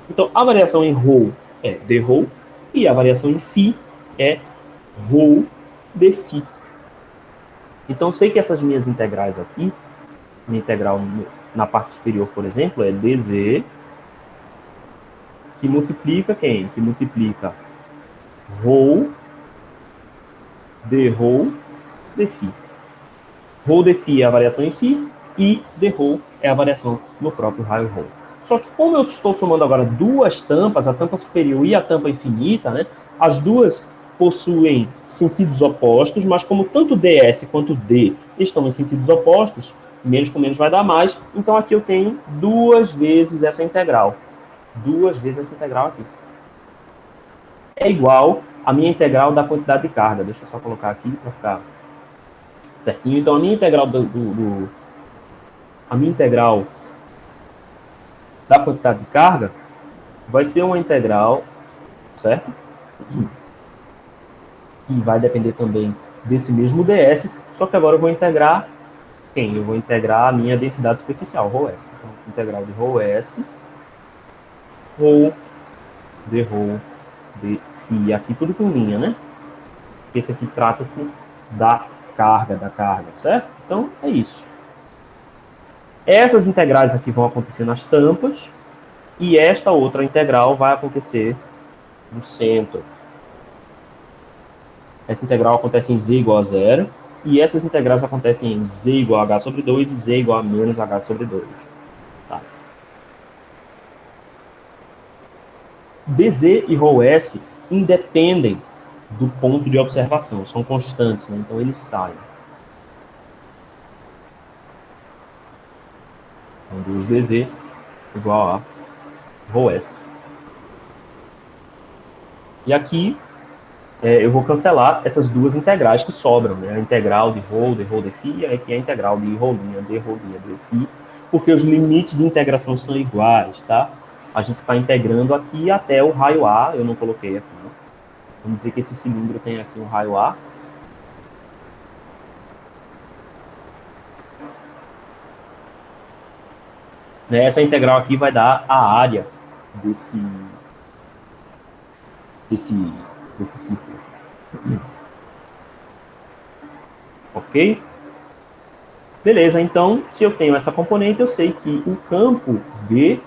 A: Então, a variação em ρ é dρ e a variação em φ é ρ dφ. Então, sei que essas minhas integrais aqui, minha integral na parte superior, por exemplo, é dz, que multiplica quem? Que multiplica ρ dρ dφ. Ρ dφ é a variação em φ e dρ é a variação no próprio raio ρ. Só que como eu estou somando agora duas tampas, a tampa superior e a tampa infinita, né, as duas possuem sentidos opostos, mas como tanto ds quanto d estão em sentidos opostos, menos com menos vai dar mais, então aqui eu tenho duas vezes essa integral. Duas vezes essa integral aqui. É igual a minha integral da quantidade de carga. Deixa eu só colocar aqui para ficar certinho. Então, a minha integral a minha integral da quantidade de carga vai ser uma integral, certo? E vai depender também desse mesmo ds, só que agora eu vou integrar quem? Eu vou integrar a minha densidade superficial, ρs. Então, integral de ρs, ρ dρ dφ, aqui tudo com linha, né? Esse aqui trata-se da carga, certo? Então, é isso. Essas integrais aqui vão acontecer nas tampas, e esta outra integral vai acontecer no centro. Essa integral acontece em z igual a 0, e essas integrais acontecem em z igual a h sobre 2 e z igual a menos h sobre 2. Tá. dz e ρs independem do ponto de observação, são constantes, né? Então eles saem. Então, 2dz igual a ρs. E aqui eu vou cancelar essas duas integrais que sobram, né? A integral de ρ, dρ, dφ, e aqui a integral de ρ', dρ', dφ, porque os limites de integração são iguais, tá? a gente está integrando aqui até o raio A, eu não coloquei aqui, né? Vamos dizer que esse cilindro tem aqui um raio A. Essa integral aqui vai dar a área desse círculo. Ok? Beleza, então, se eu tenho essa componente, eu sei que o campo D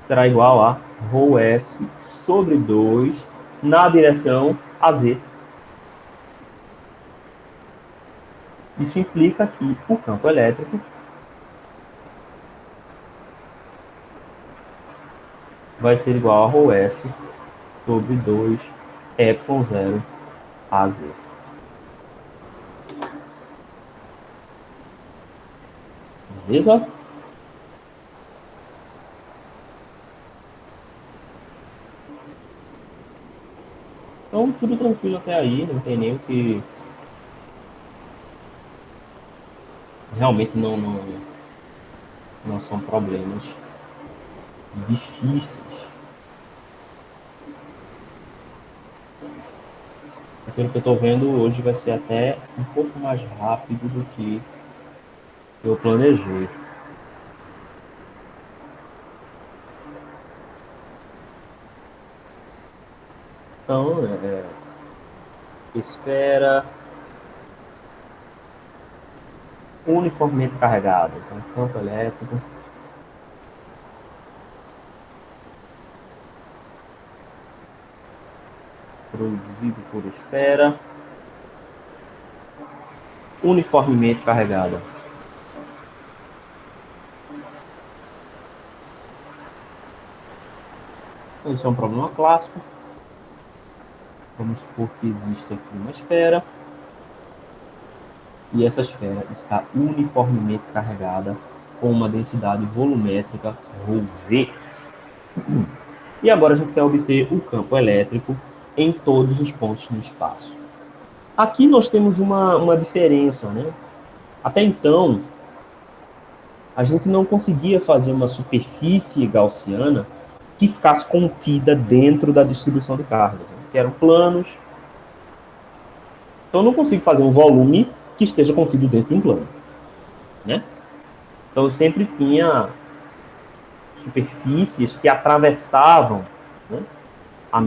A: será igual a ρS sobre 2 na direção AZ. Isso implica que o campo elétrico vai ser igual a ρS sobre 2 ε0 AZ. Beleza? Então, tudo tranquilo até aí, não tem nem o que... Realmente não são problemas difíceis. Pelo que eu estou vendo, hoje vai ser até um pouco mais rápido do que eu planejei. Então, esfera uniformemente carregada. Então, campo elétrico produzido por esfera uniformemente carregada. Esse é um problema clássico. Vamos supor que existe aqui uma esfera e essa esfera está uniformemente carregada com uma densidade volumétrica ρV. E agora a gente quer obter o campo elétrico em todos os pontos no espaço. Aqui nós temos uma diferença, né? Até então, a gente não conseguia fazer uma superfície gaussiana que ficasse contida dentro da distribuição de cargas, né? Que eram planos. Então, eu não consigo fazer um volume que esteja contido dentro de um plano, né? Então, eu sempre tinha superfícies que atravessavam, né, a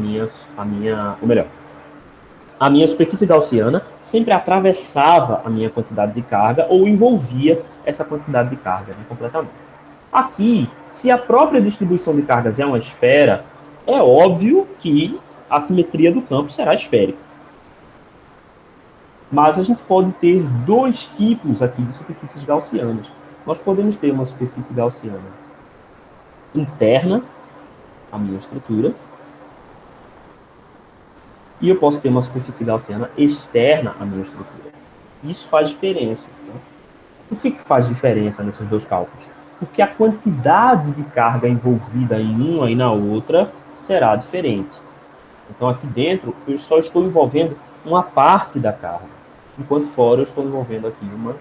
A: minha superfície gaussiana sempre atravessava a minha quantidade de carga ou envolvia essa quantidade de carga, né, completamente. Aqui, se a própria distribuição de cargas é uma esfera, é óbvio que a simetria do campo será esférica. Mas a gente pode ter dois tipos aqui de superfícies gaussianas. Nós podemos ter uma superfície gaussiana interna à minha estrutura, e eu posso ter uma superfície gaussiana externa à minha estrutura. Isso faz diferença. Né? Por que faz diferença nesses dois cálculos? Porque a quantidade de carga envolvida em uma e na outra será diferente. Então, aqui dentro, eu só estou envolvendo uma parte da carga, enquanto fora eu estou envolvendo aqui uma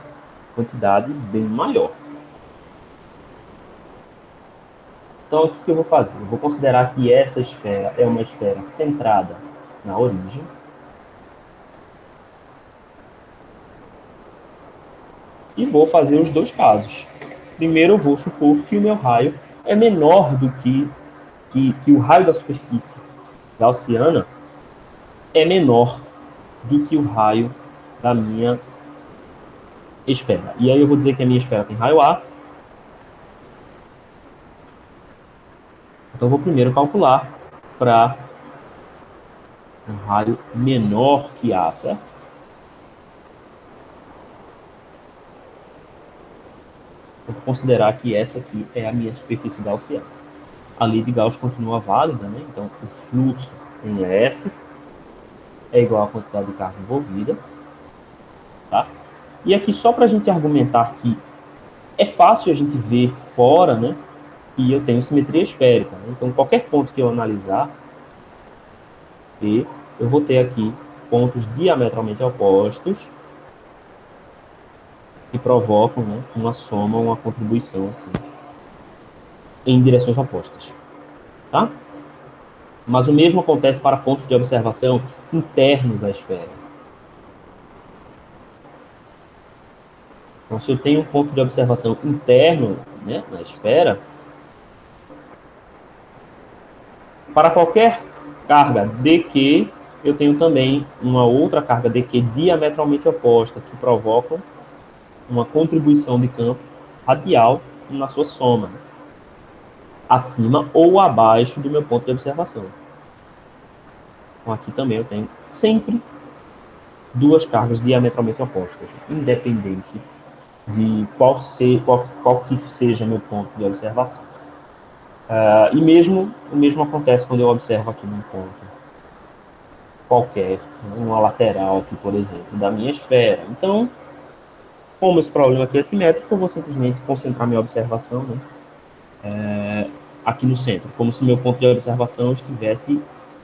A: quantidade bem maior. Então, o que eu vou fazer? Eu vou considerar que essa esfera é uma esfera centrada na origem. E vou fazer os dois casos. Primeiro, eu vou supor que o meu raio é menor do que o raio da superfície gaussiana é menor do que o raio da minha esfera. E aí eu vou dizer que a minha esfera tem raio A. Então, eu vou primeiro calcular para um raio menor que A, certo? Eu vou considerar que essa aqui é a minha superfície gaussiana. A lei de Gauss continua válida, né? Então, o fluxo em S é igual à quantidade de carga envolvida. Tá? E aqui, só para a gente argumentar que é fácil a gente ver fora, né? E eu tenho simetria esférica. Né? Então, qualquer ponto que eu analisar, eu vou ter aqui pontos diametralmente opostos que provocam, né, uma soma, uma contribuição assim. em direções opostas, tá? Mas o mesmo acontece para pontos de observação internos à esfera. Então, se eu tenho um ponto de observação interno, né, na esfera, para qualquer carga dq, eu tenho também uma outra carga dq diametralmente oposta, que provocam uma contribuição de campo radial na sua soma, acima ou abaixo do meu ponto de observação. Então, aqui também eu tenho sempre duas cargas diametralmente opostas, independente de qual que seja meu ponto de observação. E o mesmo acontece quando eu observo aqui num ponto qualquer, uma lateral aqui, por exemplo, da minha esfera. Então, como esse problema aqui é simétrico, eu vou simplesmente concentrar minha observação, né, aqui no centro, como se meu ponto de observação estivesse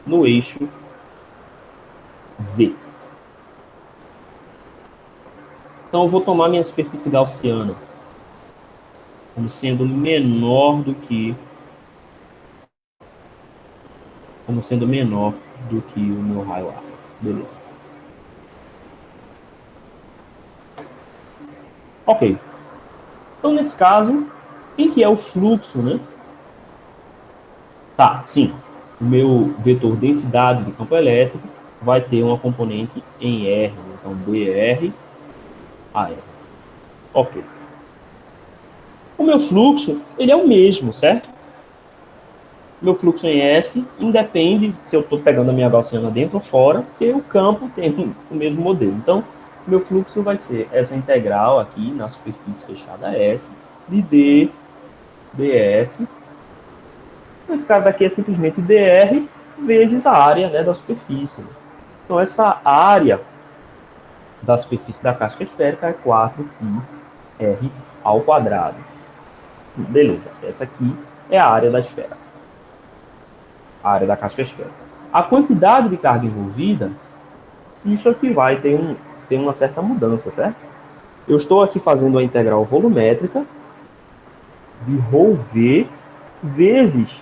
A: no eixo Z. Então, eu vou tomar minha superfície gaussiana como sendo menor do que o meu raio A. Beleza. Ok. Então, nesse caso, quem que é o fluxo, né? Tá, sim. O meu vetor densidade de campo elétrico vai ter uma componente em R. Então, dr AR. Ok. O meu fluxo, ele é o mesmo, certo? Meu fluxo em S independe se eu estou pegando a minha gaussiana dentro ou fora, porque o campo tem o mesmo modelo. Então, meu fluxo vai ser essa integral aqui na superfície fechada S, de D, ds. Esse cara daqui é simplesmente dr vezes a área, né, da superfície. Então, essa área da superfície da casca esférica é 4πr ao quadrado. Beleza, essa aqui é a área da esfera. A área da casca esférica. A quantidade de carga envolvida, isso aqui vai ter uma certa mudança, certo? Eu estou aqui fazendo a integral volumétrica de ρV vezes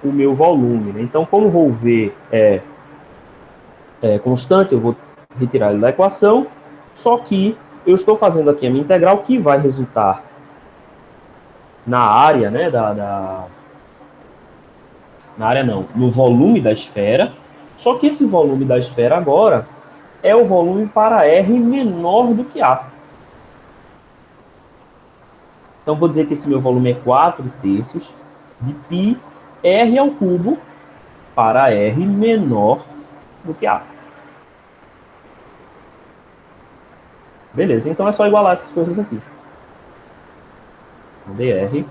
A: o meu volume, né? Então, como ρV é constante, eu vou retirar ele da equação, só que eu estou fazendo aqui a minha integral, que vai resultar na área, né, na área não, no volume da esfera, só que esse volume da esfera agora é o volume para R menor do que A. Então, vou dizer que esse meu volume é 4/3 de π R ao cubo para R menor do que A. Beleza, então é só igualar essas coisas aqui. dr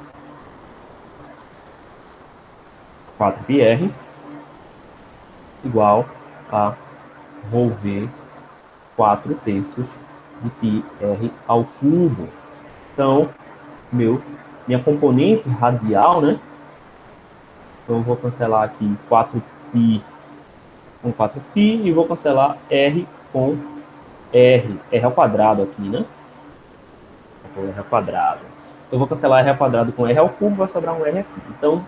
A: 4πr igual a ρV 4/3 de πr ao cubo. Então, minha componente radial, né? Então, eu vou cancelar aqui 4π com 4π e vou cancelar R com R ao quadrado aqui, né? Com R ao quadrado. Eu vou cancelar R ao quadrado com R ao cubo, vai sobrar um R aqui. Então,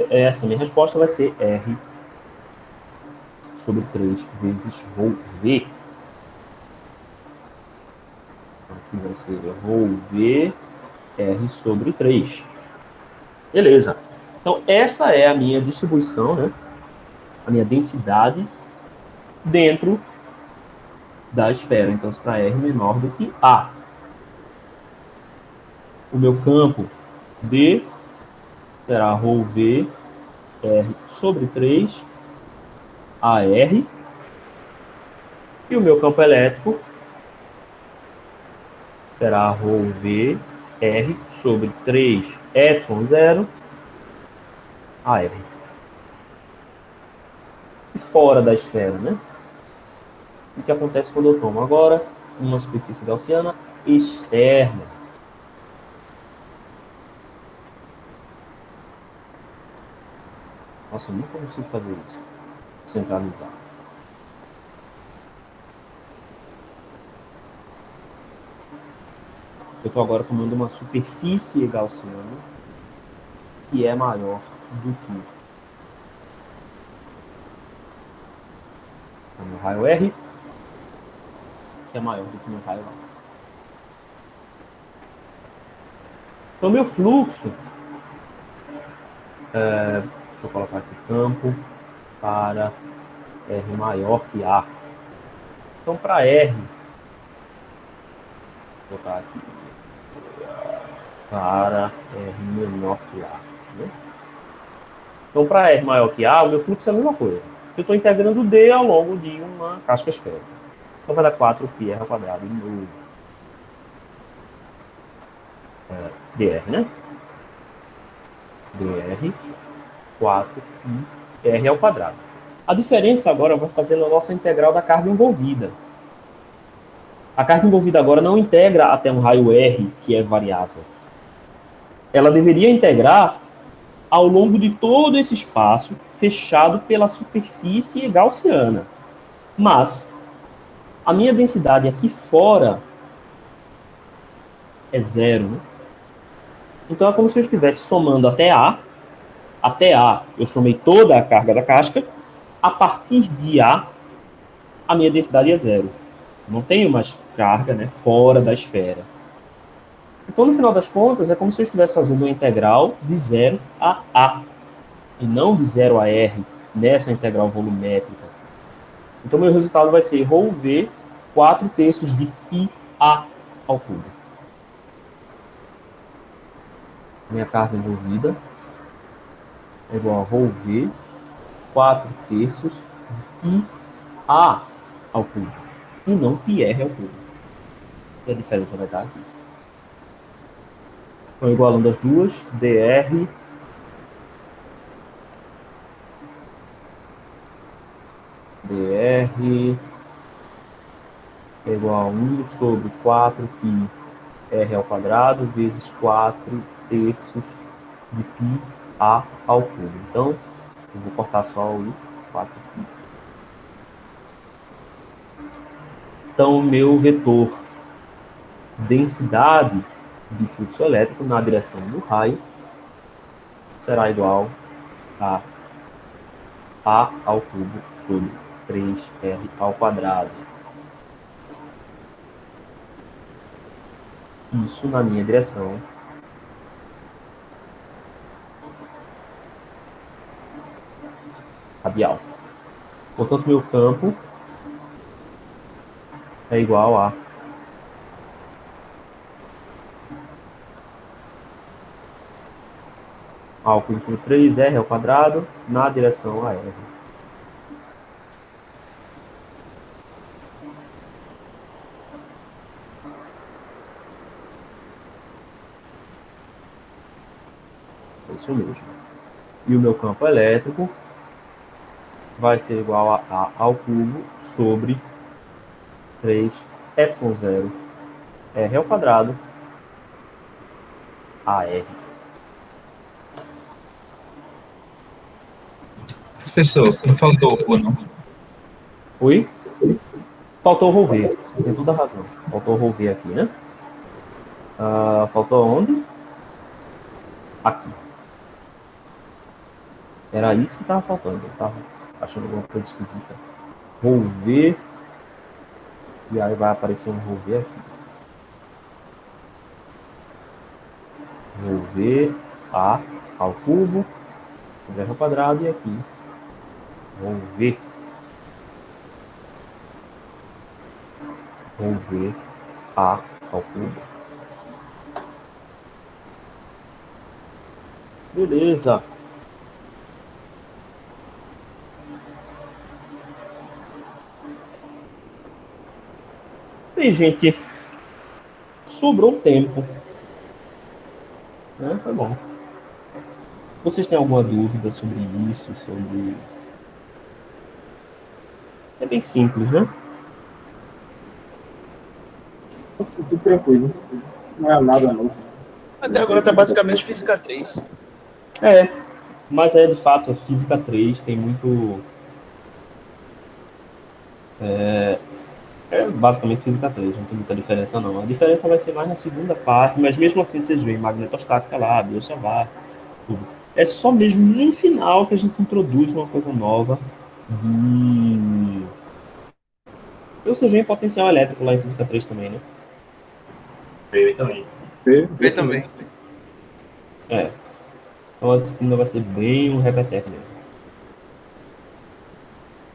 A: essa minha resposta vai ser R sobre 3 vezes ρV. Aqui vai ser ρV R sobre 3. Beleza. Então, essa é a minha distribuição, né? A minha densidade dentro da esfera. Então, se para R menor do que A. O meu campo D será ρV R sobre 3 AR. E o meu campo elétrico será ρV R sobre 3 ε0 AR. E fora da esfera, né? O que acontece quando eu tomo agora uma superfície gaussiana externa? Nossa, eu nunca consigo fazer isso. Centralizar. eu estou agora tomando uma superfície gaussiana que é maior do que o meu raio R, que é maior do que o meu raio A. Então, meu fluxo, deixa eu colocar aqui campo para R maior que A. Então, para R, vou botar aqui, para R menor que A. Né? Então, para R maior que A, o meu fluxo é a mesma coisa. Eu estou integrando D ao longo de uma casca esférica. Então, vai dar 4πr ao quadrado de novo. dr, né? dr 4πr ao quadrado. A diferença agora vai fazer a nossa integral da carga envolvida. A carga envolvida agora não integra até um raio R, que é variável. Ela deveria integrar ao longo de todo esse espaço fechado pela superfície gaussiana. Mas a minha densidade aqui fora é zero. Né? Então é como se eu estivesse somando até A. Até A eu somei toda a carga da casca. A partir de A, a minha densidade é zero. Não tenho mais carga, né, fora da esfera. Então, no final das contas, é como se eu estivesse fazendo uma integral de 0 a A, e não de 0 a R, nessa integral volumétrica. Então, meu resultado vai ser ρ V 4/3 de πA ao cubo. Minha carga envolvida é igual a ρ V 4/3 de πA ao cubo, e não πr ao cubo. E a diferença vai estar aqui. Então, igualando as duas, dr é igual a 1 sobre 4πr ao quadrado vezes 4/3 de πA ao cubo. Então, eu vou cortar só o 4π. Então, o meu vetor densidade de fluxo elétrico na direção do raio será igual a A ao cubo sobre 3R ao quadrado. Isso na minha direção radial. Portanto, meu campo é igual a ao cubo sobre 3R ao quadrado na direção a R. É isso mesmo. E o meu campo elétrico vai ser igual a A ao cubo sobre 3ε0 R ao quadrado AR.
C: Professor, não faltou o não?
A: Oi? Faltou o ρV. Você tem toda a razão. Faltou o ρV aqui, né? Faltou onde? Aqui. Era isso que estava faltando. Eu estava achando alguma coisa esquisita. ρV. E aí vai aparecer um ρV aqui. ρV A ao cubo sobre R ao quadrado, e aqui ρV A ao cubo. Beleza. Bem, gente, sobrou tempo. Né? Foi bom. Vocês têm alguma dúvida sobre isso? Sobre... É bem simples, né?
B: Se tranquilo. Não é nada novo.
D: Até agora tá basicamente física 3.
A: É, mas de fato, a física 3 tem muito... basicamente física 3, não tem muita diferença não. A diferença vai ser mais na segunda parte, mas mesmo assim vocês veem magnetostática lá, biocevar, tudo. É só mesmo no final que a gente introduz uma coisa nova de... E vocês veem potencial elétrico lá em física 3 também, né?
C: Veio também.
D: Vê também.
A: É. Então a disciplina vai ser bem um repeteco mesmo.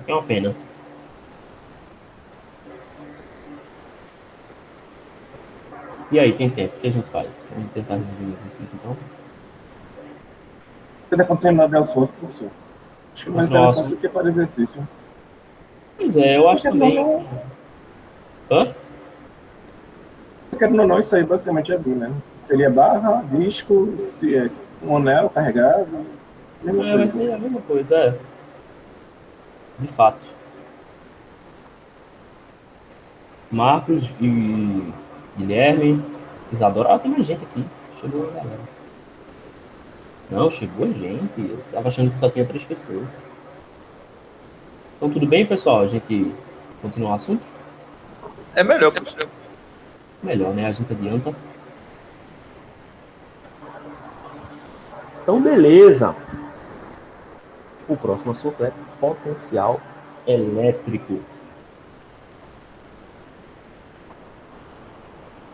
A: É uma pena. E aí, tem tempo? O que a gente faz? Vamos tentar resolver o exercício, então.
B: Você deve continuar de assunto, professor. Acho que mais interessante do que para exercício.
A: Pois é, eu acho
B: Porque
A: também...
B: não,
A: Hã?
B: querendo ou não, isso aí basicamente é BIM, né? Seria barra, disco, se é um anel carregado, mesma
A: Vai
B: coisa.
A: ser a mesma coisa, é. De fato. Marcos e Guilherme, Isadora. Ah, tem mais gente aqui. Chegou a galera. Não, chegou gente. Eu tava achando que só tinha 3 pessoas. Então, tudo bem, pessoal? A gente continua o assunto?
D: É melhor, professor.
A: Melhor, né? A gente adianta. Então, beleza. O próximo assunto é potencial elétrico.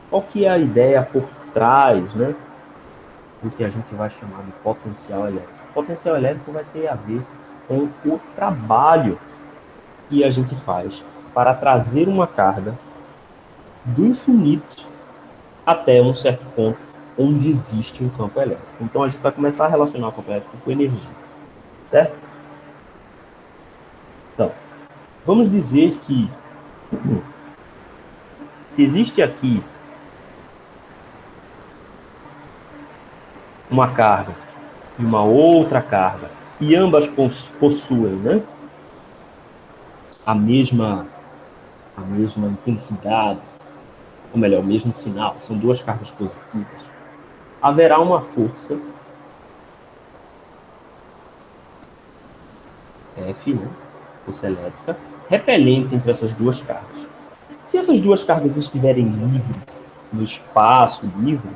A: Qual que é a ideia por trás, né, do que a gente vai chamar de potencial elétrico? O potencial elétrico vai ter a ver com o trabalho que a gente faz para trazer uma carga do infinito até um certo ponto onde existe um campo elétrico. Então a gente vai começar a relacionar o campo elétrico com energia, certo? Então, vamos dizer que se existe aqui uma carga e uma outra carga, e ambas possuem, né, a mesma intensidade, ou melhor, o mesmo sinal, são duas cargas positivas, haverá uma força F, né, força elétrica, repelente entre essas duas cargas. Se essas duas cargas estiverem livres, no espaço livre,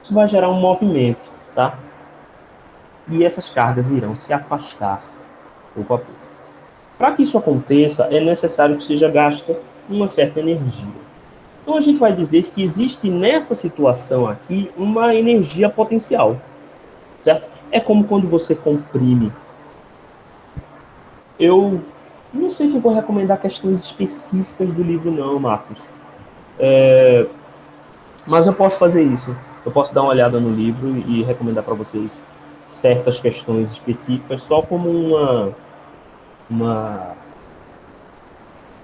A: isso vai gerar um movimento, tá? E essas cargas irão se afastar pouco a pouco. Para que isso aconteça, é necessário que seja gasta uma certa energia. Então a gente vai dizer que existe nessa situação aqui uma energia potencial, certo? É como quando você comprime. Eu não sei se eu vou recomendar questões específicas do livro não, Marcos. Mas eu posso fazer isso. Eu posso dar uma olhada no livro e recomendar para vocês certas questões específicas, só como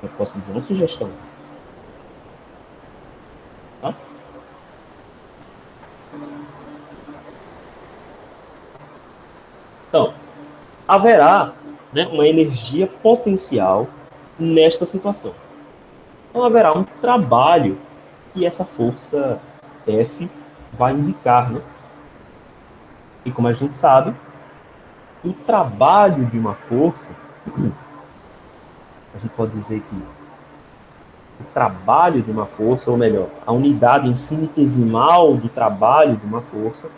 A: eu posso dizer, uma sugestão. Tá? Então, haverá, né, uma energia potencial nesta situação. Então, haverá um trabalho que essa força F vai indicar, né? E como a gente sabe, o trabalho de uma força, a gente pode dizer que o trabalho de uma força, ou melhor, a unidade infinitesimal do trabalho de uma força,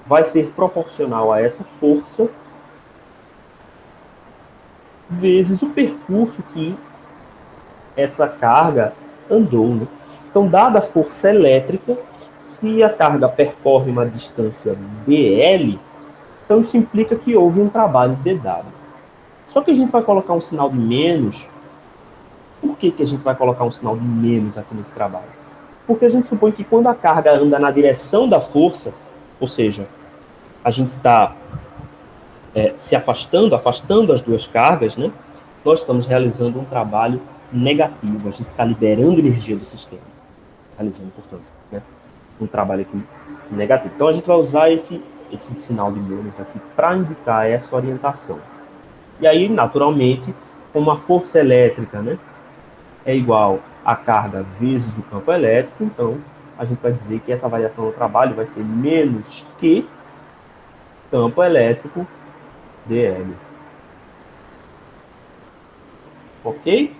A: vai ser proporcional a essa força vezes o percurso que essa carga andou, né? Então, dada a força elétrica, se a carga percorre uma distância dl, então isso implica que houve um trabalho dw. Só que a gente vai colocar um sinal de menos. Por que a gente vai colocar um sinal de menos aqui nesse trabalho? Porque a gente supõe que quando a carga anda na direção da força, ou seja, a gente está se afastando as duas cargas, né? Nós estamos realizando um trabalho negativo, a gente está liberando energia do sistema, realizando, portanto, né, um trabalho aqui negativo. Então a gente vai usar esse sinal de menos aqui para indicar essa orientação. E aí, naturalmente, como a força elétrica, né, é igual a carga vezes o campo elétrico, então a gente vai dizer que essa variação do trabalho vai ser menos que campo elétrico dl. Ok?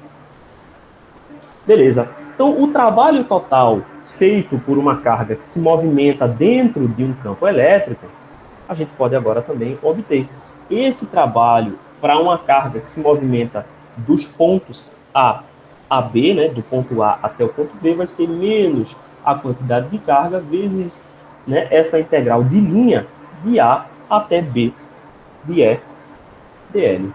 A: Beleza. Então, o trabalho total feito por uma carga que se movimenta dentro de um campo elétrico, a gente pode agora também obter. Esse trabalho para uma carga que se movimenta dos pontos a B, né, do ponto A até o ponto B, vai ser menos a quantidade de carga vezes, né, essa integral de linha de A até B de E dl.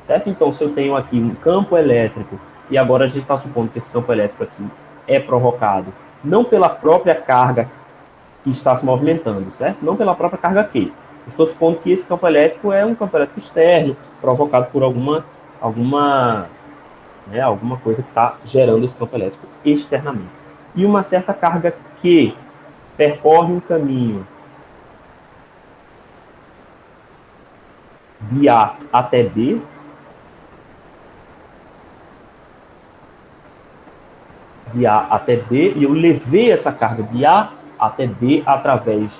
A: Certo? Então, se eu tenho aqui um campo elétrico, e agora a gente está supondo que esse campo elétrico aqui é provocado não pela própria carga que está se movimentando, certo? Não pela própria carga Q. Eu estou supondo que esse campo elétrico é um campo elétrico externo, provocado por alguma coisa que está gerando esse campo elétrico externamente. E uma certa carga Q percorre um caminho de A até B, de A até B, e eu levei essa carga de A até B através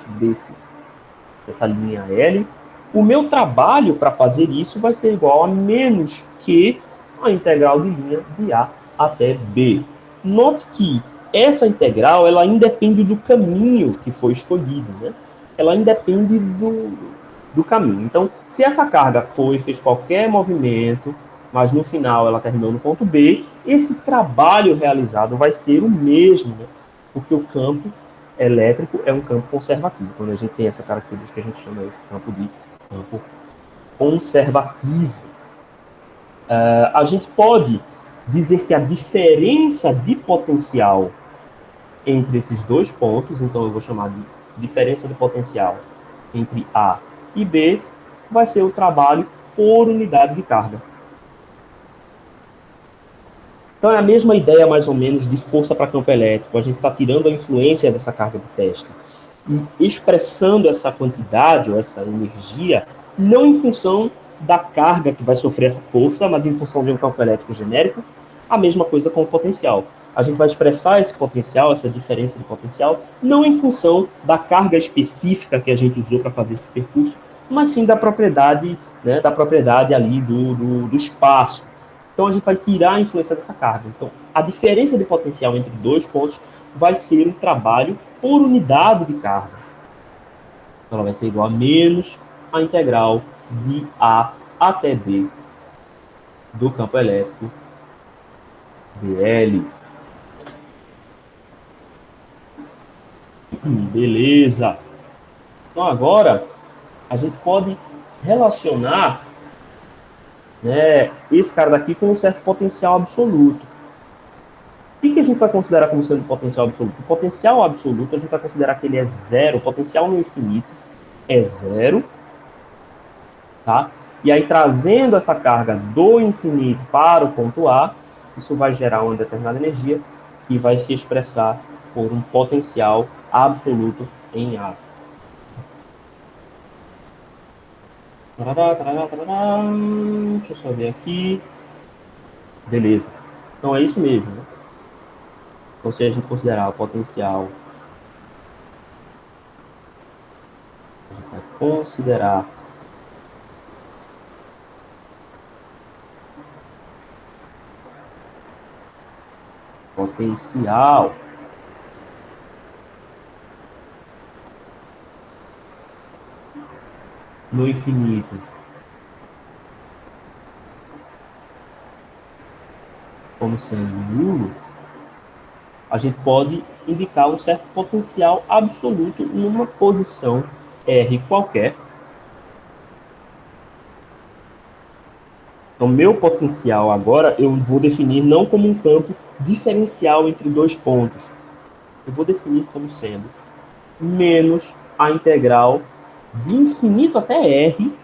A: dessa linha L. O meu trabalho para fazer isso vai ser igual a menos que a integral de linha de A até B. Note que essa integral ela independe do caminho que foi escolhido, né? Ela independe do caminho. Então, se essa carga fez qualquer movimento, mas no final ela terminou no ponto B, esse trabalho realizado vai ser o mesmo, né? Porque o campo elétrico é um campo conservativo. Quando a gente tem essa característica, a gente chama esse campo de campo conservativo. A gente pode dizer que a diferença de potencial entre esses dois pontos, então eu vou chamar de diferença de potencial entre A e B, vai ser o trabalho por unidade de carga. Então é a mesma ideia, mais ou menos, de força para campo elétrico. A gente está tirando a influência dessa carga de teste e expressando essa quantidade, ou essa energia, não em função da carga que vai sofrer essa força, mas em função de um campo elétrico genérico. A mesma coisa com o potencial. A gente vai expressar esse potencial, essa diferença de potencial, não em função da carga específica que a gente usou para fazer esse percurso, mas sim da propriedade, né, ali do espaço. Então, a gente vai tirar a influência dessa carga. Então, a diferença de potencial entre dois pontos vai ser um trabalho por unidade de carga. Então, ela vai ser igual a menos a integral de A até B do campo elétrico dl. Beleza. Então, agora, a gente pode relacionar, né, esse cara daqui com um certo potencial absoluto. O que a gente vai considerar como sendo potencial absoluto? O potencial absoluto, a gente vai considerar que ele é zero, o potencial no infinito é zero, tá? E aí, trazendo essa carga do infinito para o ponto A, isso vai gerar uma determinada energia que vai se expressar por um potencial absoluto em A. Deixa eu só ver aqui. Beleza. Então é isso mesmo, né? Então, se a gente considerar o potencial, a gente vai considerar potencial no infinito como sendo nulo, a gente pode indicar um certo potencial absoluto numa posição R qualquer. Então, meu potencial agora, eu vou definir não como um campo diferencial entre dois pontos. Eu vou definir como sendo menos a integral de infinito até R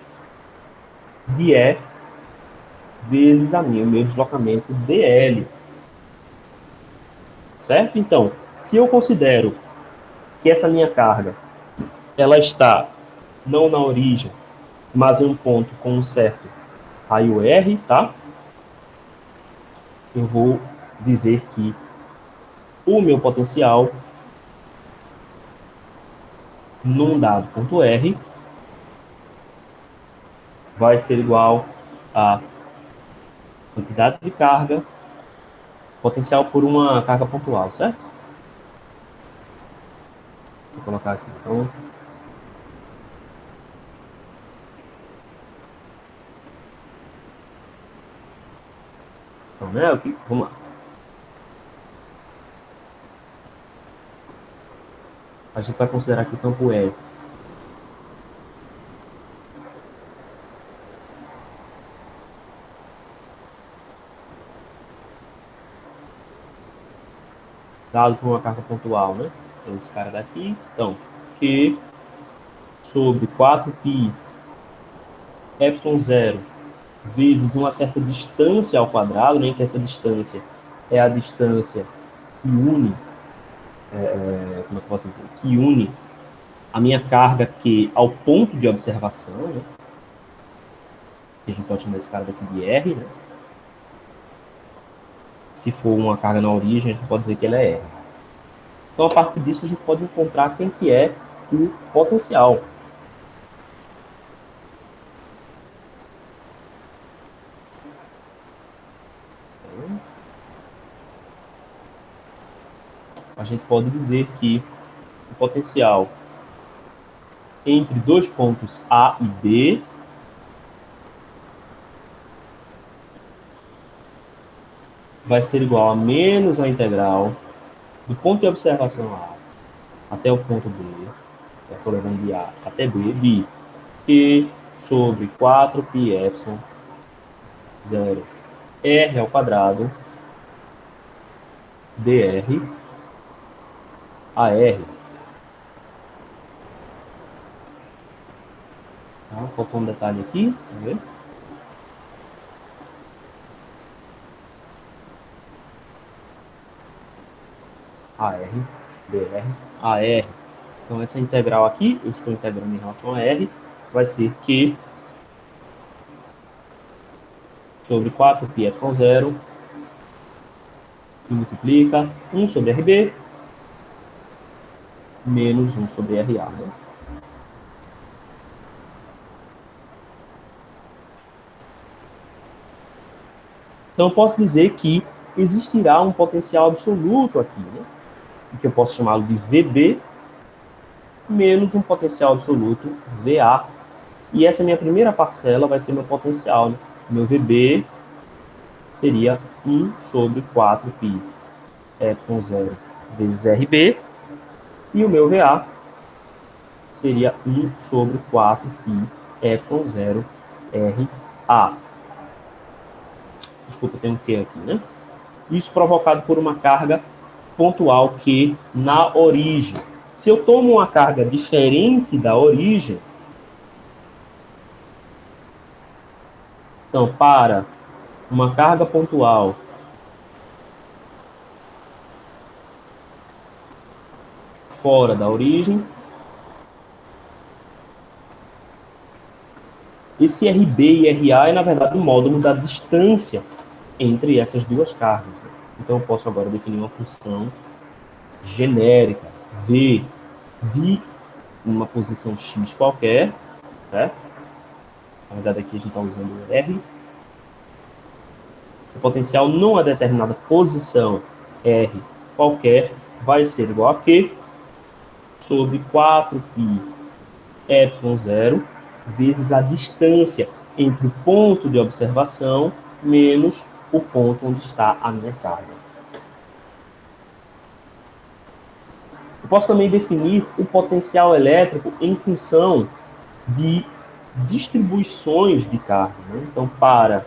A: de E vezes o meu deslocamento dl. Certo? Então, se eu considero que essa minha carga ela está não na origem, mas em um ponto com um certo raio R, tá? Eu vou dizer que o meu potencial num dado ponto R vai ser igual a quantidade de carga, potencial por uma carga pontual, certo? Vou colocar aqui. Então, né? Aqui, vamos lá. A gente vai considerar aqui o campo E. Dado por uma carga pontual, né? Esse cara daqui. Então, Q sobre 4π epsilon0 vezes uma certa distância ao quadrado, né? Que essa distância é a distância que une, como é que eu posso dizer? Que une a minha carga Q ao ponto de observação, né? Que a gente pode chamar esse cara daqui de R, né? Se for uma carga na origem, a gente pode dizer que ela é R. Então, a partir disso, a gente pode encontrar quem que é o potencial. A gente pode dizer que o potencial entre dois pontos A e B vai ser igual a menos a integral do ponto de observação A até o ponto B, eu estou levando de A até B, de Q sobre 4π epsilon 0 R ao quadrado dr AR. Tá? Faltou um detalhe aqui, vamos ver. AR, dr, AR. Então, essa integral aqui, eu estou integrando em relação a R, vai ser Q sobre 4π epsilon 0, que multiplica 1 sobre RB, menos 1 sobre RA. Né? Então, eu posso dizer que existirá um potencial absoluto aqui, né? Que eu posso chamá-lo de VB, menos um potencial absoluto VA. E essa minha primeira parcela vai ser meu potencial. Né? Meu VB seria 1 sobre 4π epsilon 0 vezes RB. E o meu VA seria 1 sobre 4π epsilon 0 RA. Desculpa, tem um Q aqui, né? Isso provocado por uma carga pontual Q na origem. Se eu tomo uma carga diferente da origem, então, para uma carga pontual fora da origem, esse RB e RA é, na verdade, o módulo da distância entre essas duas cargas. Então, eu posso agora definir uma função genérica, V, de uma posição X qualquer, certo? Na verdade, aqui a gente está usando o R. O potencial numa determinada posição R qualquer vai ser igual a Q sobre 4π epsilon 0 vezes a distância entre o ponto de observação menos o ponto onde está a minha carga. Eu posso também definir o potencial elétrico em função de distribuições de carga. Né? Então, para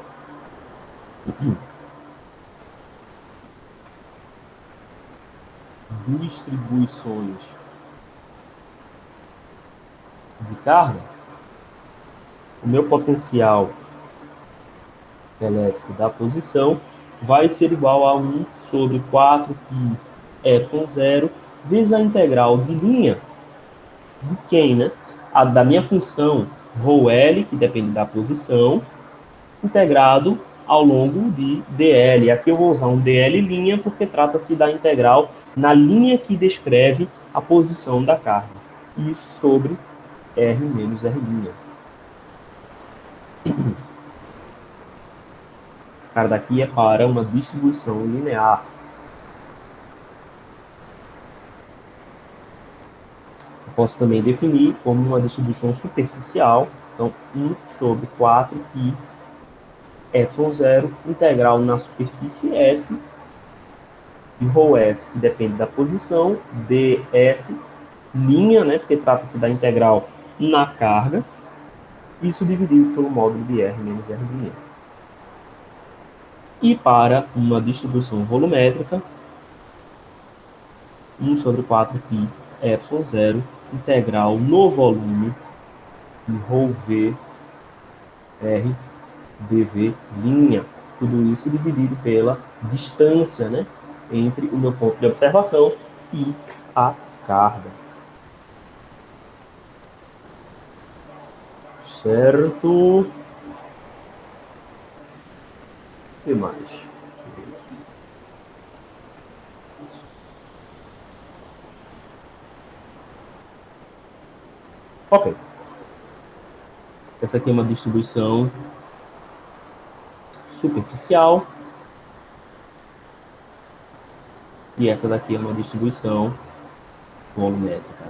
A: distribuições de carga, o meu potencial elétrico da posição vai ser igual a 1 sobre 4π epsilon 0 vezes a integral de linha de quem, né? A da minha função ρL, que depende da posição, integrado ao longo de dl. Aqui eu vou usar um dl' porque trata-se da integral na linha que descreve a posição da carga. Isso sobre R menos R'. Esse cara daqui é para uma distribuição linear. Eu posso também definir como uma distribuição superficial. Então, 1 sobre 4π ε0 integral na superfície S e ρS, que depende da posição, ds, linha, né, porque trata-se da integral na carga, isso dividido pelo módulo de R menos R de linha. E para uma distribuição volumétrica, 1 sobre 4π ε0 integral no volume de ρV R dv linha. Tudo isso dividido pela distância, né, entre o meu ponto de observação e a carga. Certo? O que mais? Ok. Essa aqui é uma distribuição superficial. E essa daqui é uma distribuição volumétrica.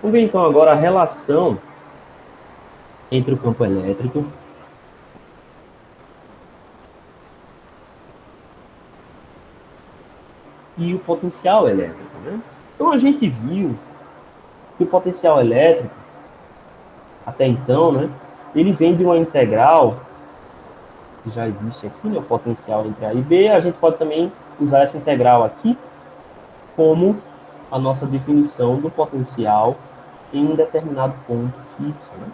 A: Vamos ver então agora a relação entre o campo elétrico e o potencial elétrico, né? Então a gente viu que o potencial elétrico, até então, né, ele vem de uma integral que já existe aqui, né, o potencial entre A e B. A gente pode também usar essa integral aqui como a nossa definição do potencial em um determinado ponto fixo, né?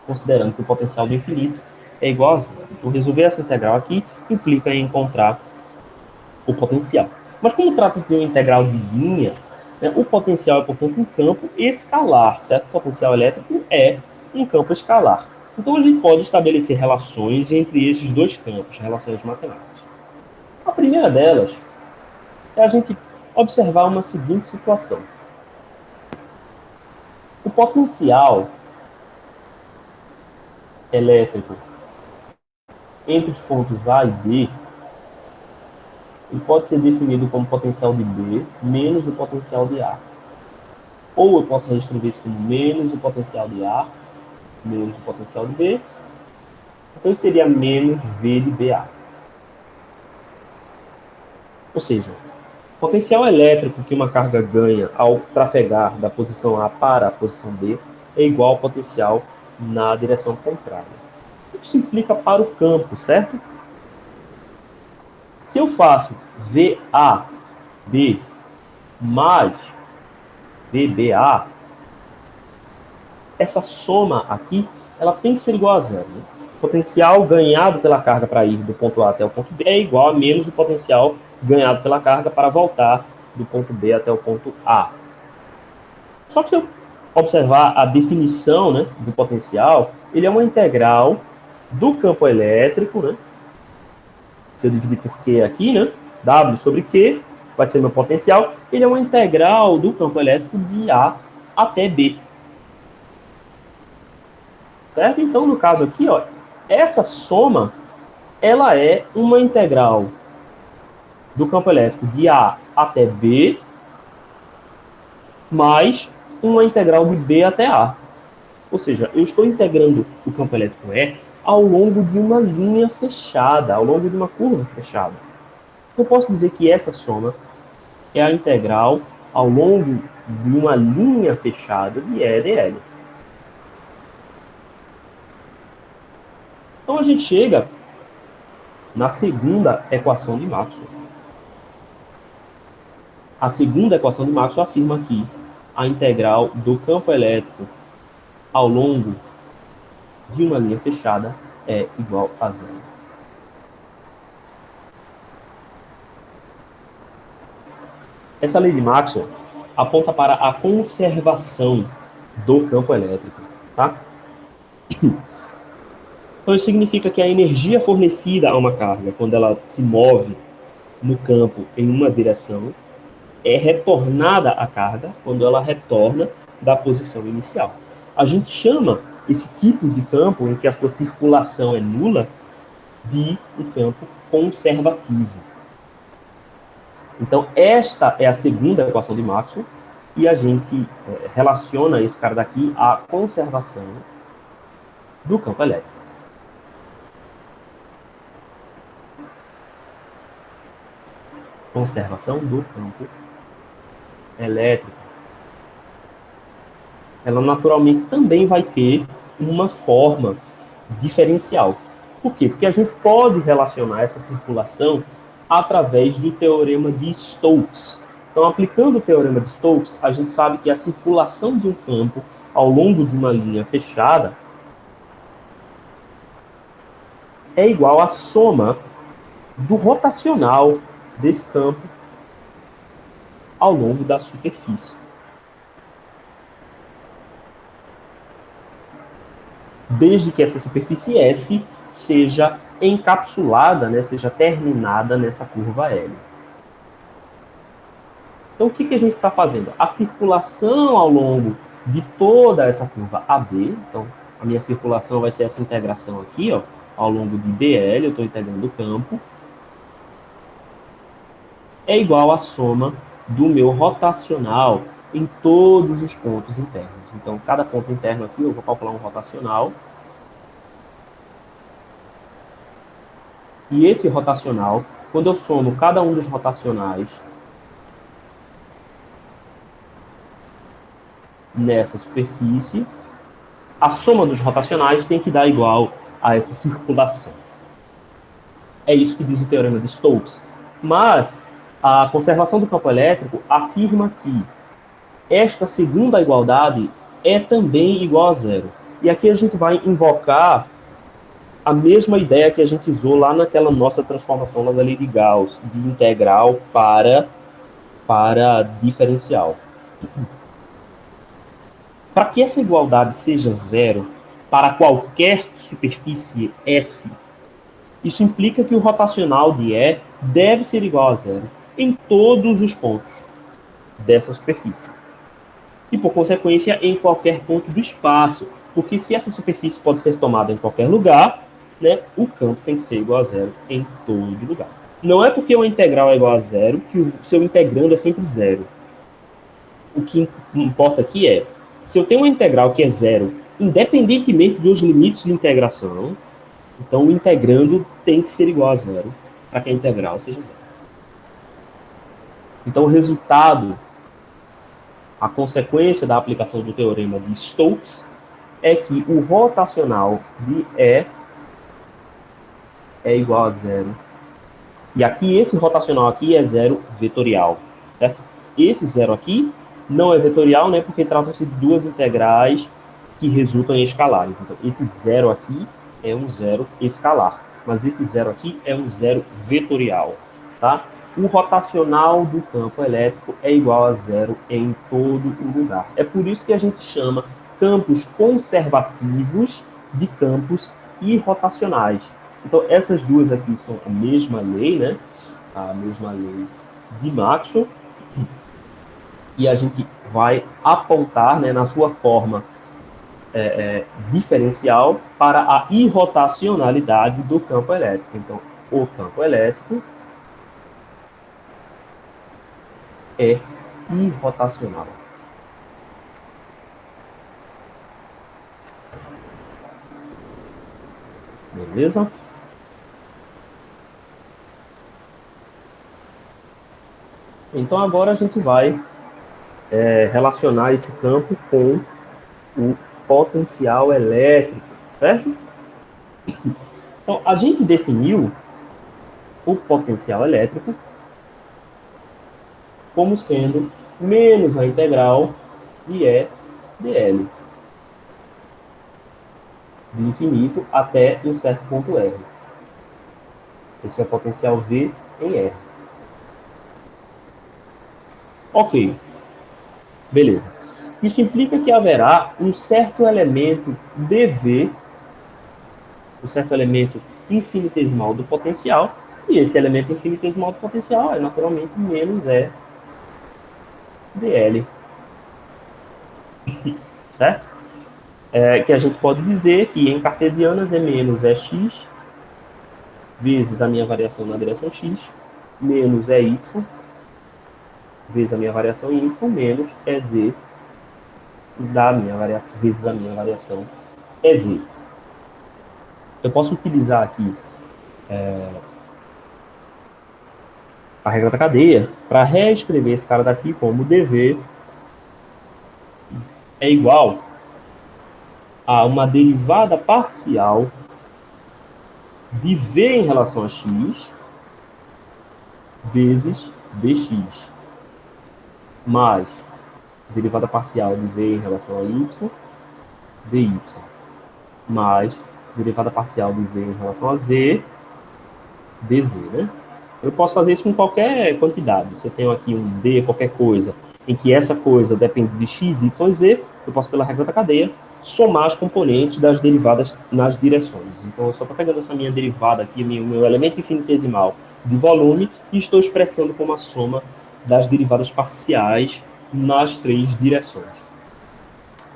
A: Considerando que o potencial do infinito é igual a zero. Então, resolver essa integral aqui implica em encontrar o potencial. Mas como trata-se de uma integral de linha, né, o potencial é, portanto, um campo escalar, certo? O potencial elétrico é um campo escalar. Então, a gente pode estabelecer relações entre esses dois campos, relações matemáticas. A primeira delas é a gente observar uma seguinte situação. O potencial elétrico entre os pontos A e B, ele pode ser definido como potencial de B menos o potencial de A. Ou eu posso reescrever isso como menos o potencial de A menos o potencial de B. Então, isso seria menos V de BA. Ou seja, o potencial elétrico que uma carga ganha ao trafegar da posição A para a posição B é igual ao potencial na direção contrária. Isso implica para o campo, certo? Se eu faço VAB mais VBA, essa soma aqui, ela tem que ser igual a zero, né? O potencial ganhado pela carga para ir do ponto A até o ponto B é igual a menos o potencial ganhado pela carga para voltar do ponto B até o ponto A. Só que se eu observar a definição, né, do potencial, ele é uma integral do campo elétrico, né? Se eu dividir por Q aqui, né, W sobre Q, vai ser meu potencial. Ele é uma integral do campo elétrico de A até B. Certo? Então, no caso aqui, ó, essa soma, ela é uma integral do campo elétrico de A até B, mais uma integral de B até A. Ou seja, eu estou integrando o campo elétrico E ao longo de uma linha fechada, ao longo de uma curva fechada. Eu posso dizer que essa soma é a integral ao longo de uma linha fechada de E dl. Então a gente chega na segunda equação de Maxwell. A segunda equação de Maxwell afirma que a integral do campo elétrico ao longo de uma linha fechada é igual a zero. Essa lei de Maxwell aponta para a conservação do campo elétrico, tá? Então isso significa que a energia fornecida a uma carga, quando ela se move no campo em uma direção, é retornada à carga quando ela retorna da posição inicial. A gente chama esse tipo de campo, em que a sua circulação é nula, de um campo conservativo. Então, esta é a segunda equação de Maxwell, e a gente relaciona esse cara daqui à conservação do campo elétrico. Conservação do campo elétrico. Ela naturalmente também vai ter uma forma diferencial. Por quê? Porque a gente pode relacionar essa circulação através do teorema de Stokes. Então, aplicando o teorema de Stokes, a gente sabe que a circulação de um campo ao longo de uma linha fechada é igual à soma do rotacional desse campo ao longo da superfície. Desde que essa superfície S seja encapsulada, né, seja terminada nessa curva L. Então, o que a gente está fazendo? A circulação ao longo de toda essa curva AB, então, a minha circulação vai ser essa integração aqui, ó, ao longo de DL, eu estou integrando o campo, é igual à soma do meu rotacional em todos os pontos internos. Então, cada ponto interno aqui, eu vou calcular um rotacional. E esse rotacional, quando eu somo cada um dos rotacionais nessa superfície, a soma dos rotacionais tem que dar igual a essa circulação. É isso que diz o teorema de Stokes. Mas a conservação do campo elétrico afirma que esta segunda igualdade é também igual a zero. E aqui a gente vai invocar a mesma ideia que a gente usou lá naquela nossa transformação lá da lei de Gauss, de integral para diferencial. Para que essa igualdade seja zero para qualquer superfície S, isso implica que o rotacional de E deve ser igual a zero em todos os pontos dessa superfície. E, por consequência, em qualquer ponto do espaço. Porque se essa superfície pode ser tomada em qualquer lugar, né, o campo tem que ser igual a zero em todo lugar. Não é porque uma integral é igual a zero que o seu integrando é sempre zero. O que importa aqui é, se eu tenho uma integral que é zero, independentemente dos limites de integração, então o integrando tem que ser igual a zero para que a integral seja zero. Então o resultado, a consequência da aplicação do teorema de Stokes é que o rotacional de E é igual a zero. E aqui, esse rotacional aqui é zero vetorial, certo? Esse zero aqui não é vetorial, né? Porque tratam-se de duas integrais que resultam em escalares. Então, esse zero aqui é um zero escalar. Mas esse zero aqui é um zero vetorial, tá? O rotacional do campo elétrico é igual a zero em todo o lugar. É por isso que a gente chama campos conservativos de campos irrotacionais. Então, essas duas aqui são a mesma lei, né? A mesma lei de Maxwell. E a gente vai apontar, né, na sua forma diferencial para a irrotacionalidade do campo elétrico. Então, o campo elétrico é irrotacional. Beleza? Então, agora a gente vai relacionar esse campo com o potencial elétrico, certo? Então, a gente definiu o potencial elétrico como sendo menos a integral de E dl, de infinito até um certo ponto R. Esse é o potencial V em R. Ok. Beleza. Isso implica que haverá um certo elemento dV, um certo elemento infinitesimal do potencial, e esse elemento infinitesimal do potencial é naturalmente menos E dl. Certo? Que a gente pode dizer que em cartesianas é menos EX vezes a minha variação na direção x, menos EY, vezes a minha variação em y, menos EZ da minha variação, vezes a minha variação EZ. Eu posso utilizar aqui a regra da cadeia para reescrever esse cara daqui como dv é igual a uma derivada parcial de v em relação a x vezes dx, mais derivada parcial de v em relação a y, dy, mais derivada parcial de v em relação a z, dz, né? Eu posso fazer isso com qualquer quantidade. Se eu tenho aqui um d, qualquer coisa, em que essa coisa depende de x, y e z, eu posso, pela regra da cadeia, somar as componentes das derivadas nas direções. Então, eu só estou pegando essa minha derivada aqui, meu elemento infinitesimal de volume, e estou expressando como a soma das derivadas parciais nas três direções.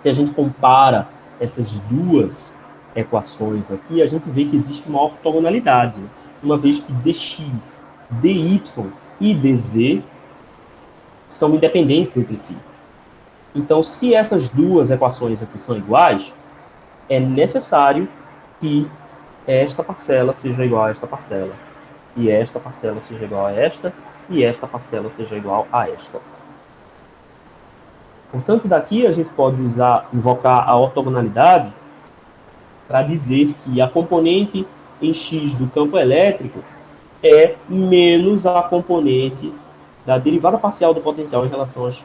A: Se a gente compara essas duas equações aqui, a gente vê que existe uma ortogonalidade, uma vez que dx, dy e dz são independentes entre si. Então, se essas duas equações aqui são iguais, é necessário que esta parcela seja igual a esta parcela, e esta parcela seja igual a esta, e esta parcela seja igual a esta. Portanto, daqui a gente pode invocar a ortogonalidade para dizer que a componente em x do campo elétrico é menos a componente da derivada parcial do potencial em relação a x.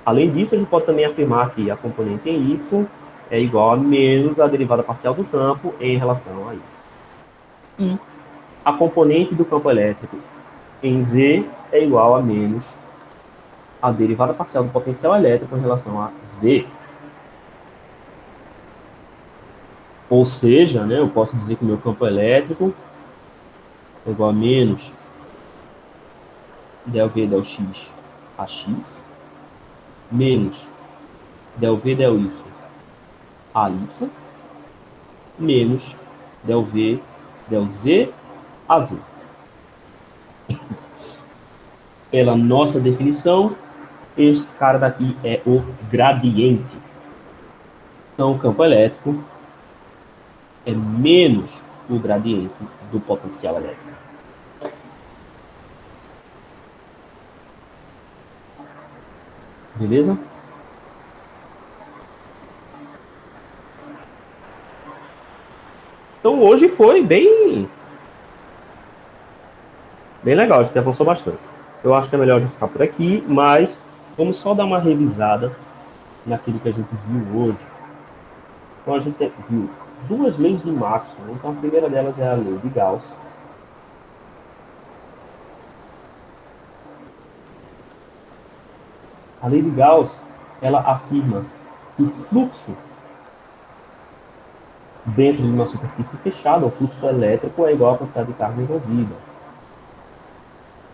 A: Além disso, a gente pode também afirmar que a componente em y é igual a menos a derivada parcial do campo em relação a y. E a componente do campo elétrico em z é igual a menos a derivada parcial do potencial elétrico em relação a z. Ou seja, né, eu posso dizer que o meu campo elétrico é igual a menos del V del x a x, menos del V del y a y, menos del V del z a z. Pela nossa definição, este cara daqui é o gradiente. Então, o campo elétrico é menos o gradiente do potencial elétrico. Beleza? Então, hoje foi bem legal, a gente avançou bastante. Eu acho que é melhor a gente ficar por aqui, mas vamos só dar uma revisada naquilo que a gente viu hoje. Então, a gente viu duas leis de Maxwell. Então, a primeira delas é a lei de Gauss. A lei de Gauss, ela afirma que o fluxo dentro de uma superfície fechada, o fluxo elétrico, é igual à quantidade de carga envolvida.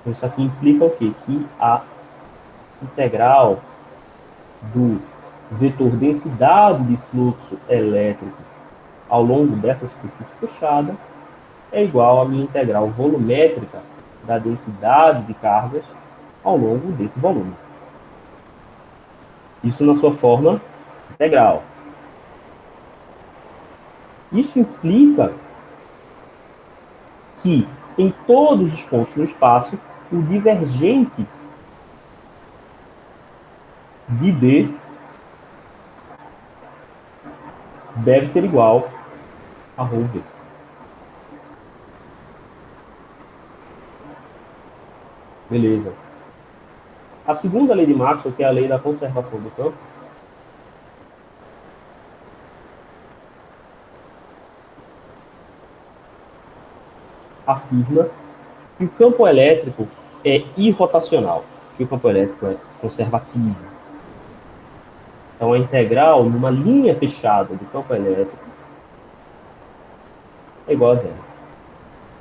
A: Então, isso aqui implica o quê? Que a integral do vetor densidade de fluxo elétrico ao longo dessa superfície fechada é igual à minha integral volumétrica da densidade de cargas ao longo desse volume. Isso na sua forma integral. Isso implica que em todos os pontos no espaço, o divergente de D deve ser igual a ρV. Beleza. A segunda lei de Maxwell, que é a lei da conservação do campo, afirma que o campo elétrico é irrotacional, que o campo elétrico é conservativo. Então, a integral numa linha fechada do campo elétrico é igual a zero.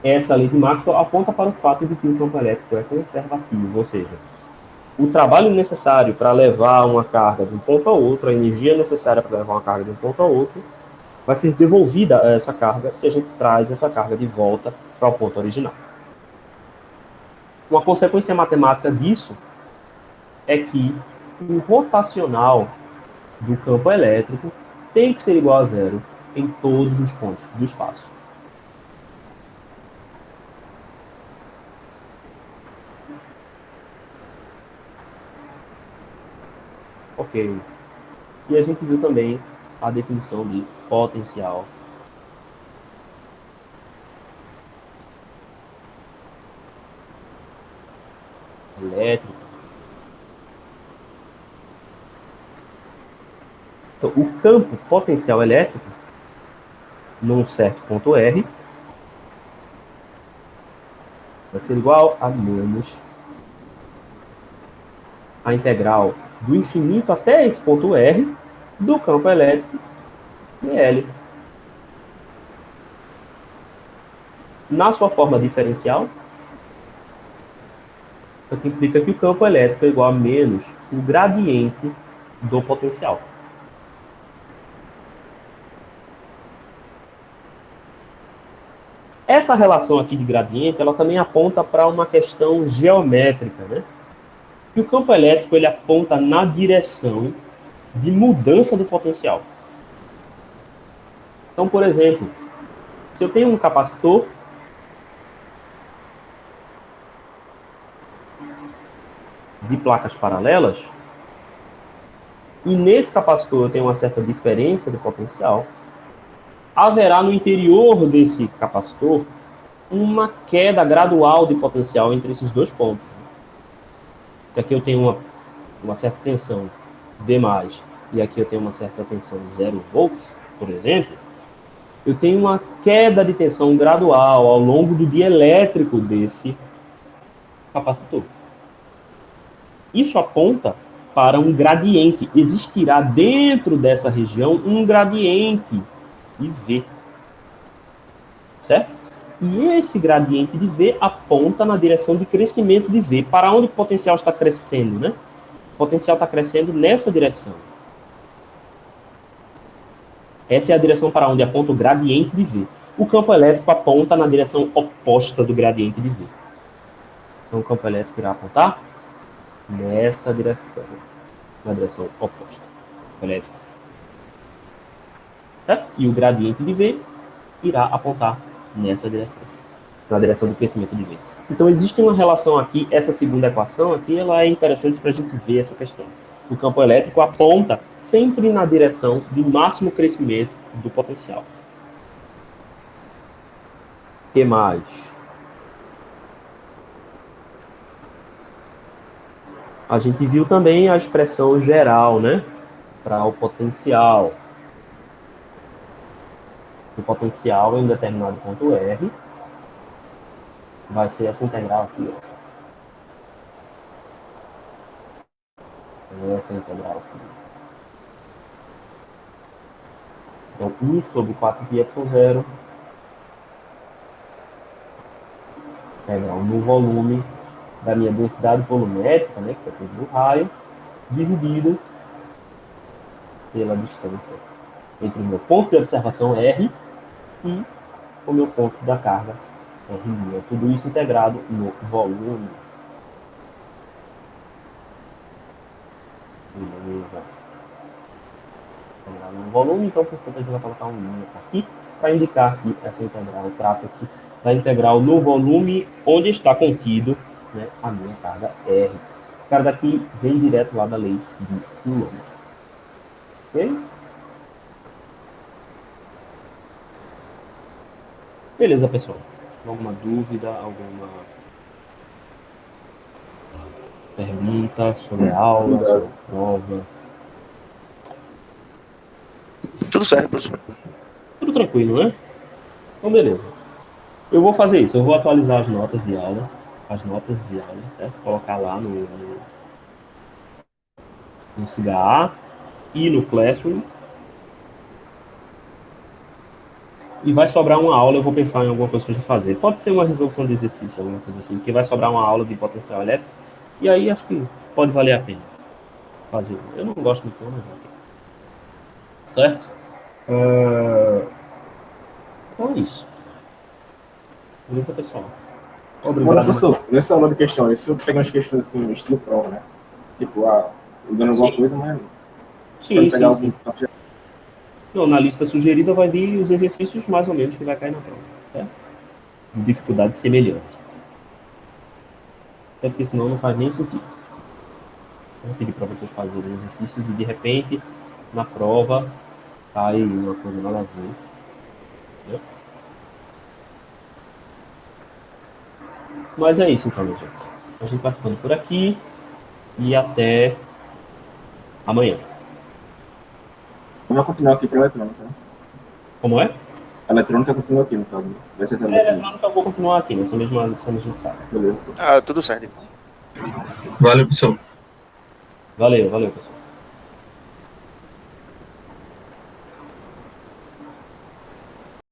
A: Essa lei de Maxwell aponta para o fato de que o campo elétrico é conservativo, ou seja, o trabalho necessário para levar uma carga de um ponto a outro, a energia necessária para levar uma carga de um ponto a outro, vai ser devolvida essa carga se a gente traz essa carga de volta para o ponto original. Uma consequência matemática disso é que o rotacional do campo elétrico tem que ser igual a zero em todos os pontos do espaço. Ok. E a gente viu também a definição de potencial elétrico. Então, o campo potencial elétrico, num certo ponto R, vai ser igual a menos a integral do infinito até esse ponto R do campo elétrico dl. Na sua forma diferencial, o que implica que o campo elétrico é igual a menos o gradiente do potencial. Essa relação aqui de gradiente, ela também aponta para uma questão geométrica, né? Que o campo elétrico ele aponta na direção de mudança do potencial. Então, por exemplo, se eu tenho um capacitor de placas paralelas, e nesse capacitor eu tenho uma certa diferença de potencial, haverá no interior desse capacitor uma queda gradual de potencial entre esses dois pontos. Aqui eu tenho uma certa tensão V+, e aqui eu tenho uma certa tensão 0 volts, por exemplo, eu tenho uma queda de tensão gradual ao longo do dielétrico desse capacitor. Isso aponta para um gradiente. Existirá dentro dessa região um gradiente de V. Certo? E esse gradiente de V aponta na direção de crescimento de V. Para onde o potencial está crescendo, né? O potencial está crescendo nessa direção. Essa é a direção para onde aponta o gradiente de V. O campo elétrico aponta na direção oposta do gradiente de V. Então o campo elétrico irá apontar nessa direção. Na direção oposta. Elétrico. Tá? E o gradiente de V irá apontar nessa direção, na direção do crescimento de V. Então, existe uma relação aqui, essa segunda equação aqui, ela é interessante para a gente ver essa questão. O campo elétrico aponta sempre na direção de máximo crescimento do potencial. O que mais? A gente viu também a expressão geral, né? Para o potencial. O potencial em um determinado ponto R vai ser essa integral aqui, ó. Essa integral aqui. Então, 1 sobre 4πε0 integral no volume da minha densidade volumétrica, né, que é tudo do raio, dividido pela distância entre o meu ponto de observação R e o meu ponto da carga R'. Tudo isso integrado no volume. Beleza. Integrado no volume, então, portanto, a gente vai colocar um linha aqui para indicar que essa integral trata-se da integral no volume onde está contido, né, a minha carga R. Esse cara daqui vem direto lá da lei de Coulomb. Ok? Beleza, pessoal. Alguma dúvida, alguma pergunta sobre a aula, sobre a prova?
D: Tudo certo, professor.
A: Tudo tranquilo, né? Então, beleza. Eu vou fazer isso, eu vou atualizar as notas de aula, certo? Colocar lá no CHA e no Classroom. E vai sobrar uma aula, eu vou pensar em alguma coisa pra gente fazer. Pode ser uma resolução de exercício, alguma coisa assim, porque vai sobrar uma aula de potencial elétrico, e aí acho que pode valer a pena fazer. Eu não gosto muito, mas ok. Certo? Então é isso. Beleza, pessoal?
B: Agora,
A: Obrigado.
B: professor, nessa aula de questões, se eu pegar umas questões assim, no estilo prova, né? Tipo, dando alguma
A: Sim.
B: coisa, mas
A: Sim,
B: pode
A: sim,
B: pegar algum.
A: sim. Não, na lista sugerida vai vir os exercícios mais ou menos que vai cair na prova. Tá? De dificuldade semelhante. Até porque senão não faz nem sentido. Eu vou pedir para vocês fazerem exercícios e de repente, na prova, cai uma coisa nada a ver. Entendeu? Mas é isso então, meu gente. A gente vai ficando por aqui e até amanhã.
B: Eu vou continuar aqui para eletrônica, né?
A: Como é?
B: A eletrônica continua aqui, no caso. Né? Vai ser essa
A: Eletrônica eu vou continuar aqui nessa mesma sala.
B: Beleza.
D: Ah, tudo certo, então.
C: Valeu, pessoal.
A: Valeu, pessoal.